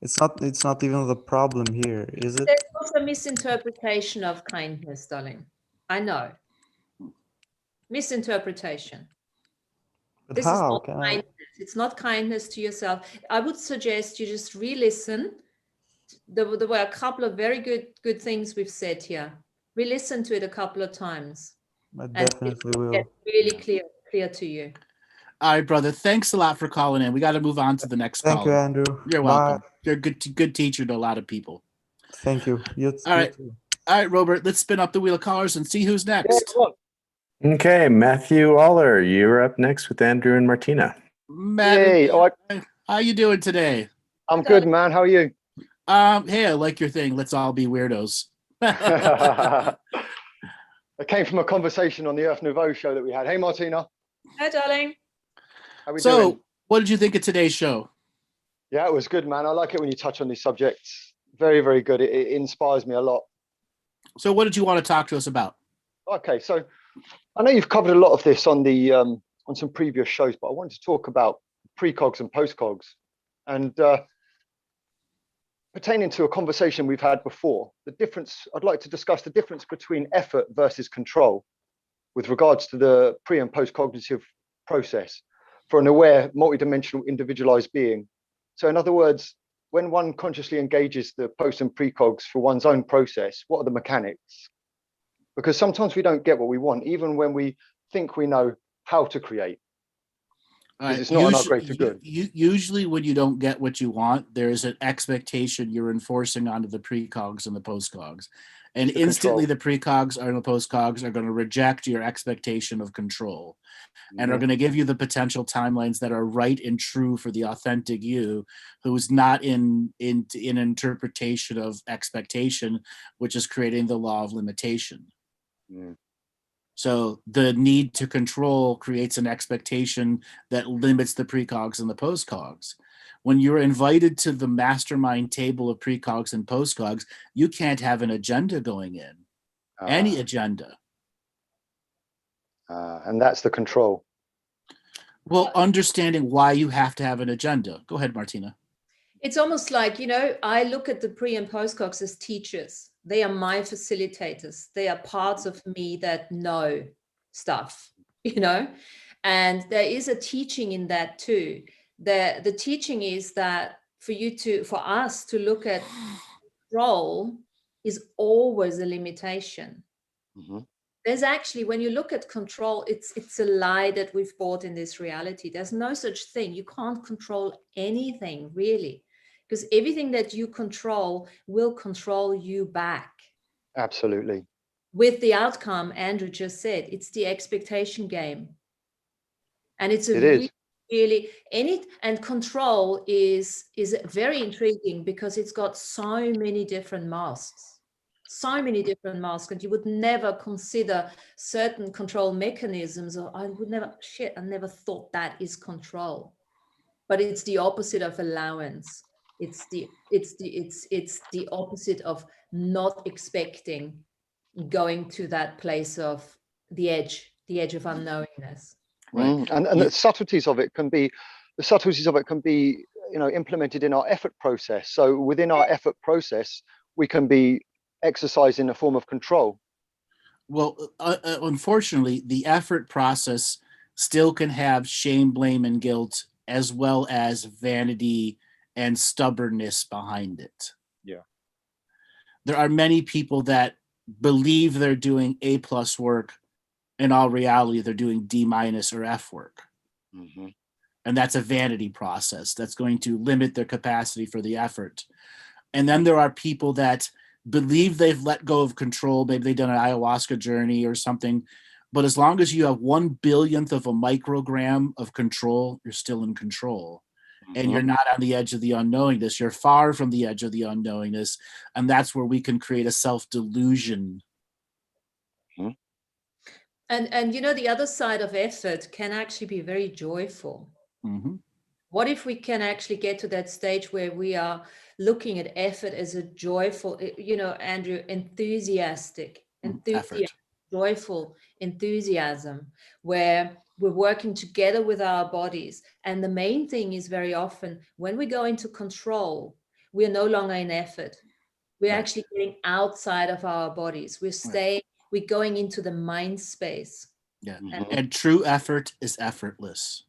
it's not even the problem here, is it? There's also a misinterpretation of kindness, darling. I know. Misinterpretation. But This how? is not kindness. It's not kindness to yourself. I would suggest you just re-listen. There were a couple of very good things we've said here. Re-listen to it a couple of times. I definitely will. Get really clear to you. All right, brother. Thanks a lot for calling in. We got to move on to the next call. Thank you, Andrew. You're welcome. You're a good teacher to a lot of people. Thank you. You All right. too. All right, Robert, let's spin up the wheel of callers and see who's next. Okay, Matthew Aller, you're up next with Andrew and Martina. Matt, Hey, how you doing today? I'm good, man. How are you? Hey, I like your thing. Let's all be weirdos. I came from a conversation on the Earth Nouveau show that we had. Hey, Martina. Hi, darling. How we So, doing? what did you think of today's show? Yeah, it was good, man. I like it when you touch on these subjects. Very, very good. It inspires me a lot. So, what did you want to talk to us about? Okay, so I know you've covered a lot of this on the on some previous shows, but I wanted to talk about precogs and postcogs, and pertaining to a conversation we've had before. The difference. I'd like to discuss the difference between effort versus control, with regards to the pre and post cognitive process for an aware, multidimensional, individualized being. So, in other words, when one consciously engages the post and precogs for one's own process, what are the mechanics? Because sometimes we don't get what we want, even when we think we know how to create. Because it's not in our greater good. Usually, when you don't get what you want, there's an expectation you're enforcing onto the precogs and the postcogs. And instantly, the precogs and the postcogs are going to reject your expectation of control and are going to give you the potential timelines that are right and true for the authentic you, who's not in interpretation of expectation, which is creating the law of limitation. So the need to control creates an expectation that limits the precogs and the postcogs. When you're invited to the mastermind table of precogs and postcogs, you can't have an agenda going in. Any agenda. And that's the control. Well, understanding why you have to have an agenda. Go ahead, Martina. It's almost like, I look at the pre and postcogs as teachers. They are my facilitators. They are parts of me that know stuff, and there is a teaching in that too. The teaching is that for us to look at control is always a limitation. There's actually, when you look at control, it's a lie that we've bought in this reality. There's no such thing. You can't control anything, really, because everything that you control will control you back. Absolutely. With the outcome, Andrew just said, it's the expectation game. And it's and control is very intriguing because it's got so many different masks. And you would never consider certain control mechanisms, or I never thought that is control. But it's the opposite of allowance. It's the opposite of not expecting, going to that place of the edge of unknowingness. Right. And the subtleties of it can be implemented in our effort process. So within our effort process, we can be exercising a form of control. Well, unfortunately, the effort process still can have shame, blame, and guilt, as well as vanity and stubbornness behind it. Yeah. There are many people that believe they're doing A+ work. In all reality, they're doing D- or F work. And that's a vanity process that's going to limit their capacity for the effort. And then there are people that believe they've let go of control. Maybe they've done an ayahuasca journey or something. But as long as you have 1/1000th of a microgram of control, you're still in control. And you're not on the edge of the unknowingness. You're far from the edge of the unknowingness. And that's where we can create a self-delusion. And the other side of effort can actually be very joyful. What if we can actually get to that stage where we are looking at effort as a joyful, Andrew, enthusiastic, joyful enthusiasm, where we're working together with our bodies. And the main thing is, very often when we go into control, we are no longer in effort. We're actually getting outside of our bodies. We're going into the mind space. Yeah. And true effort is effortless.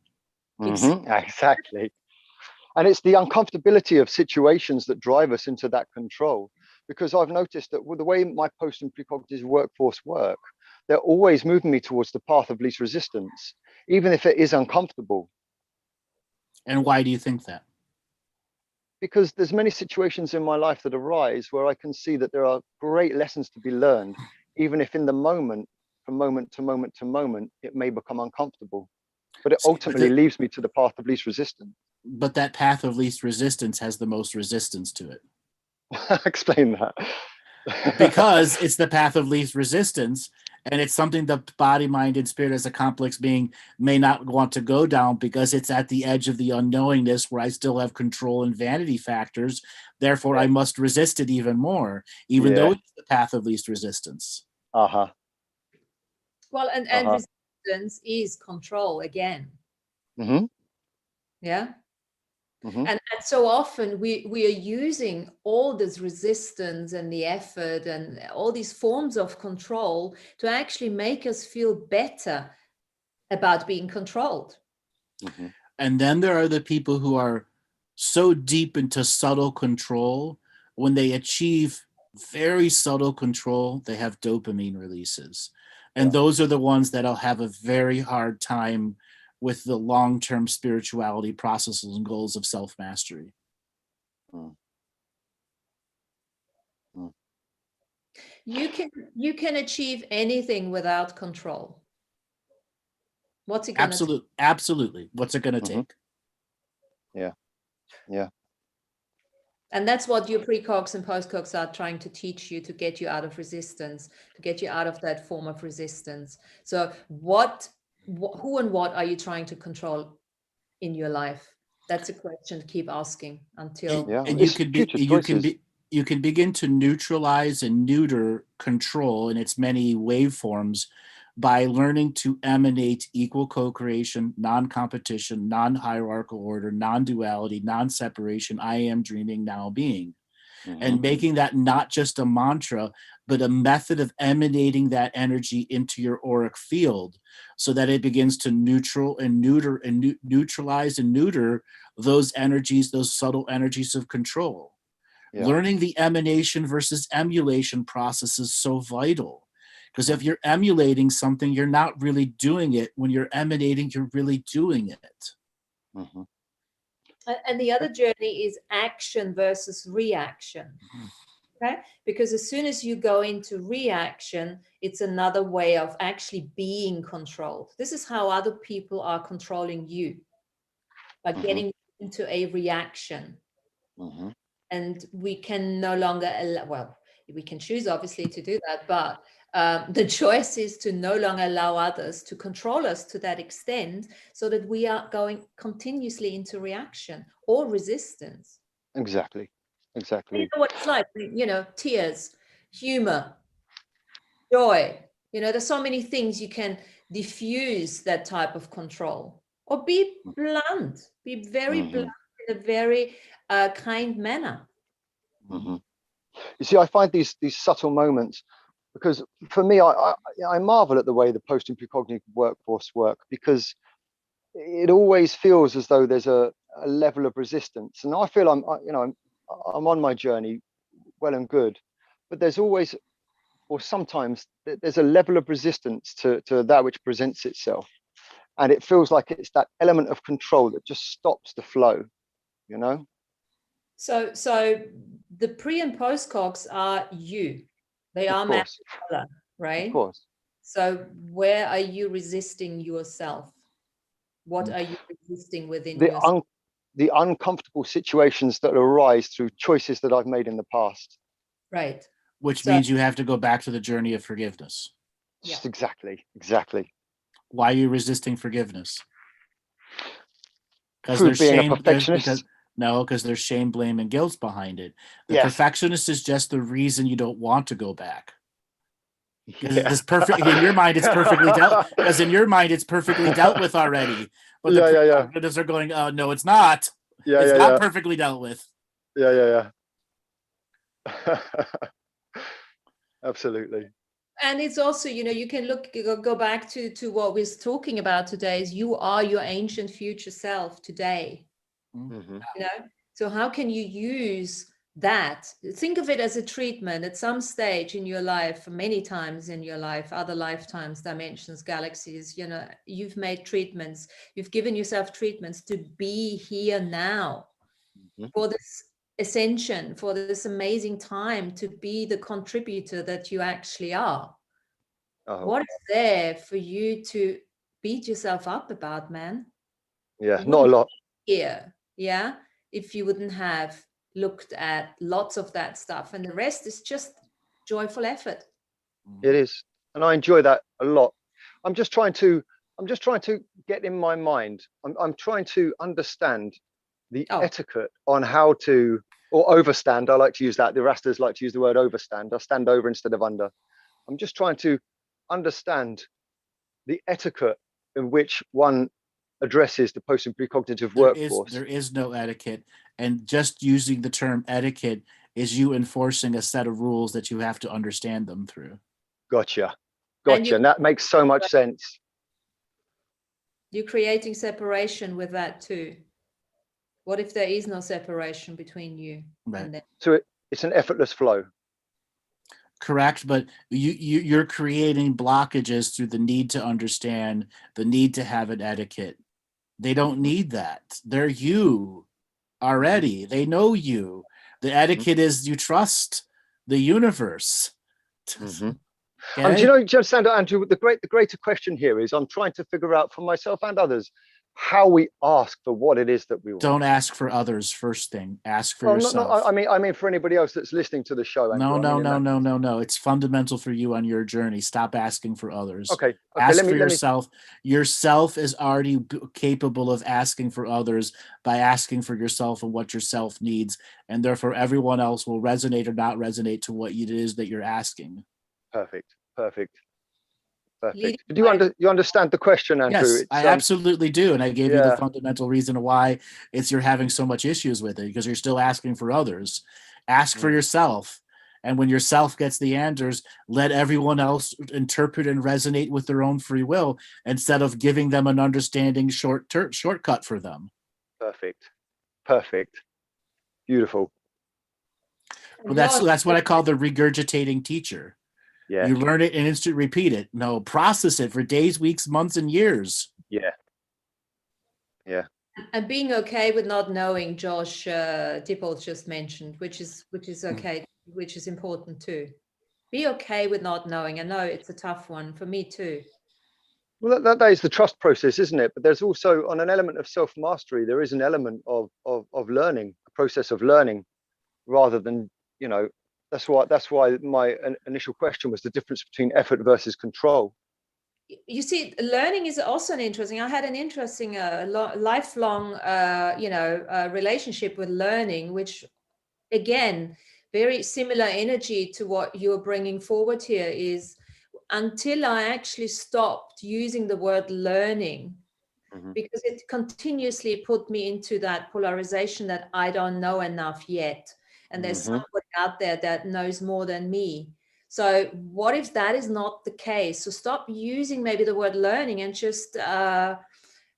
Exactly. And it's the uncomfortability of situations that drive us into that control. Because I've noticed that with the way my post and precognitive workforce work, they're always moving me towards the path of least resistance, even if it is uncomfortable. And why do you think that? Because there's many situations in my life that arise where I can see that there are great lessons to be learned, even if in the moment, from moment to moment to moment, it may become uncomfortable. But it ultimately leads me to the path of least resistance. But that path of least resistance has the most resistance to it. Explain that. Because it's the path of least resistance. And it's something the body, mind, and spirit as a complex being may not want to go down because it's at the edge of the unknowingness where I still have control and vanity factors. Therefore, I must resist it even more, even though it's the path of least resistance. Uh-huh. Well, and resistance is control again. Mm-hmm. Yeah. Mm-hmm. And so often we are using all this resistance and the effort and all these forms of control to actually make us feel better about being controlled. Mm-hmm. And then there are the people who are so deep into subtle control, when they achieve very subtle control, they have dopamine releases. And those are the ones that'll have a very hard time with the long-term spirituality processes and goals of self-mastery. Mm. Mm. You can achieve anything without control. What's it going to take? Absolutely. What's it going to take? Yeah. Yeah. And that's what your precogs and postcogs are trying to teach you, to get you out of resistance, to get you out of that form of resistance. So who and what are you trying to control in your life? That's a question to keep asking until. And you can begin to neutralize and neuter control in its many waveforms by learning to emanate equal co-creation, non-competition, non-hierarchical order, non-duality, non-separation, I am dreaming, now being. Mm-hmm. And making that not just a mantra, but a method of emanating that energy into your auric field so that it begins to neutralize and neuter those energies, those subtle energies of control. Yeah. Learning the emanation versus emulation process is so vital. Because if you're emulating something, you're not really doing it. When you're emanating, you're really doing it. Mm-hmm. And the other journey is action versus reaction. Okay? Because as soon as you go into reaction, it's another way of actually being controlled. This is how other people are controlling you, by getting into a reaction. Mm-hmm. And we can no longer we can choose obviously to do that, but the choice is to no longer allow others to control us to that extent, so that we are going continuously into reaction or resistance. Exactly. You know what it's like, tears, humor, joy. There's so many things you can diffuse that type of control, or be blunt, be very blunt in a very kind manner. Mm-hmm. You see, I find these subtle moments, because for me, I marvel at the way the post and precognitive workforce work, because it always feels as though there's a level of resistance, and I feel I'm on my journey, well and good, but there's always, or sometimes, there's a level of resistance to that which presents itself, and it feels like it's that element of control that just stops the flow. So the pre and post cogs are you. They are matter, right? Of course. So where are you resisting yourself? What are you resisting within yourself? The uncomfortable situations that arise through choices that I've made in the past. Right. Which means you have to go back to the journey of forgiveness. Just exactly. Why are you resisting forgiveness? Because there's being shame. A perfectionist. Because there's shame, blame, and guilt behind it. The perfectionist is just the reason you don't want to go back. Because it's perfect in your mind. It's perfectly dealt. Because in your mind, it's perfectly dealt with already. But the perfectionists are going, "Oh no, it's not. It's not perfectly dealt with." Yeah. Absolutely. And it's also, you can go back to what we're talking about today. Is you are your ancient future self today. Mm-hmm. So how can you use that? Think of it as a treatment at some stage in your life, many times in your life, other lifetimes, dimensions, galaxies. You've made treatments, you've given yourself treatments to be here now for this ascension, for this amazing time, to be the contributor that you actually are. What is there for you to beat yourself up about, man? Yeah, not a lot. Here, if you wouldn't have looked at lots of that stuff, and the rest is just joyful effort. It is. and I enjoy that a lot. I'm just trying to get in my mind. I'm trying to understand the etiquette on how to, or overstand. I like to use that. The Rastas like to use the word overstand. I stand over instead of under. I'm just trying to understand the etiquette in which one addresses the post and precognitive workforce. There is no etiquette, and just using the term etiquette is you enforcing a set of rules that you have to understand them through. Gotcha. And that makes so much sense. You're creating separation with that too. What if there is no separation between you and them? So it's an effortless flow. Correct, but you're creating blockages through the need to understand, the need to have an etiquette. They don't need that. They're you already. They know you. The etiquette is you trust the universe. Do you understand, Andrew? The greater question here is I'm trying to figure out for myself and others how we ask for what it is that we want. Don't ask for others first thing. Ask for yourself. I mean for anybody else that's listening to the show. Andrew. No. It's fundamental for you on your journey. Stop asking for others. Okay. Ask for yourself. Yourself is already capable of asking for others by asking for yourself and what yourself needs, and therefore everyone else will resonate or not resonate to what it is that you're asking. Perfect. Did you understand the question, Andrew? Yes, I absolutely do, and I gave you the fundamental reason why you're having so much issues with it, because you're still asking for others. Ask for yourself, and when yourself gets the answers, let everyone else interpret and resonate with their own free will instead of giving them an understanding shortcut for them. Perfect. Beautiful. Well, that's what I call the regurgitating teacher. Yeah. You learn it and instant repeat it. No, process it for days, weeks, months, and years. Yeah. And being okay with not knowing, Josh Dippold just mentioned, which is okay, which is important too. Be okay with not knowing. I know it's a tough one for me too. Well, that is the trust process, isn't it? But there's also, on an element of self-mastery, there is an element of learning, a process of learning, rather than, that's why my initial question was the difference between effort versus control. You see, learning is also I had an interesting lifelong, relationship with learning, which again, very similar energy to what you're bringing forward here is until I actually stopped using the word learning, because it continuously put me into that polarization that I don't know enough yet. And there's somebody out there that knows more than me. So what if that is not the case? So stop using maybe the word learning and just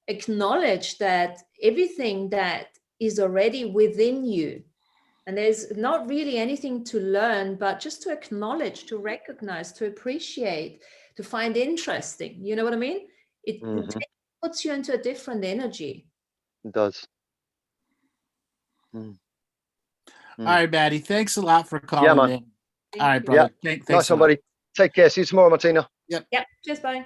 acknowledge that everything that is already within you, and there's not really anything to learn, but just to acknowledge, to recognize, to appreciate, to find interesting. You know what I mean? It puts you into a different energy. It does. All right, Maddie. Thanks a lot for calling in. All right, brother. Thanks. Nice one, buddy. Take care. See you tomorrow, Martina. Yep. Cheers, bye.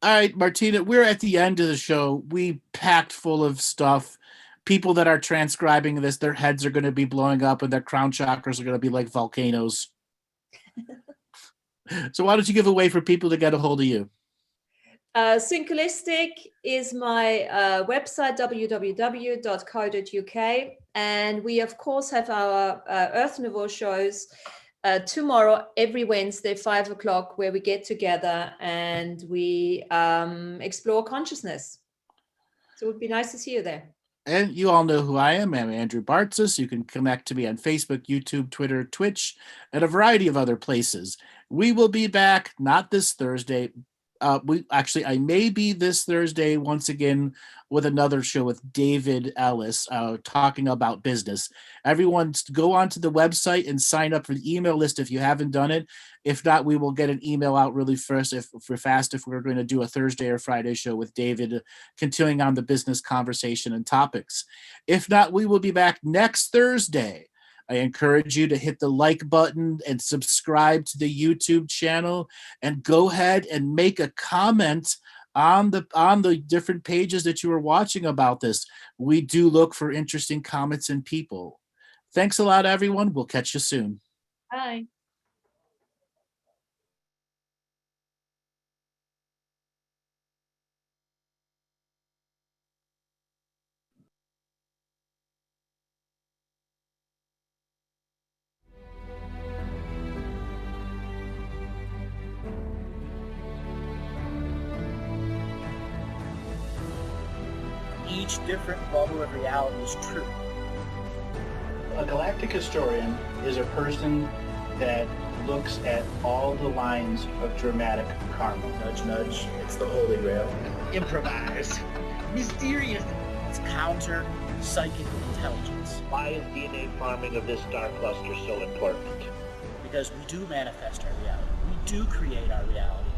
All right, Martina, we're at the end of the show. We packed full of stuff. People that are transcribing this, their heads are going to be blowing up and their crown chakras are going to be like volcanoes. So why don't you give a way for people to get a hold of you? Synchronistic is my website, www.co.uk. And we, of course, have our Earth Nouveau shows tomorrow, every Wednesday, 5 o'clock, where we get together and we explore consciousness. So it would be nice to see you there. And you all know who I am. I'm Andrew Bartzis. You can connect to me on Facebook, YouTube, Twitter, Twitch, and a variety of other places. We will be back, not this Thursday. I may be this Thursday once again with another show with David Ellis talking about business. Everyone go onto the website and sign up for the email list if you haven't done it. If not, we will get an email out really fast if we're going to do a Thursday or Friday show with David, continuing on the business conversation and topics. If not, we will be back next Thursday. I encourage you to hit the like button and subscribe to the YouTube channel, and go ahead and make a comment on the different pages that you are watching about this. We do look for interesting comments and people. Thanks a lot, everyone. We'll catch you soon. Bye. each different bubble of reality is true. A galactic historian is a person that looks at all the lines of dramatic karma. Nudge, nudge, it's the Holy Grail. Improvise. Mysterious. It's counter psychic intelligence. Why is DNA farming of this star cluster so important? Because we do manifest our reality. We do create our reality.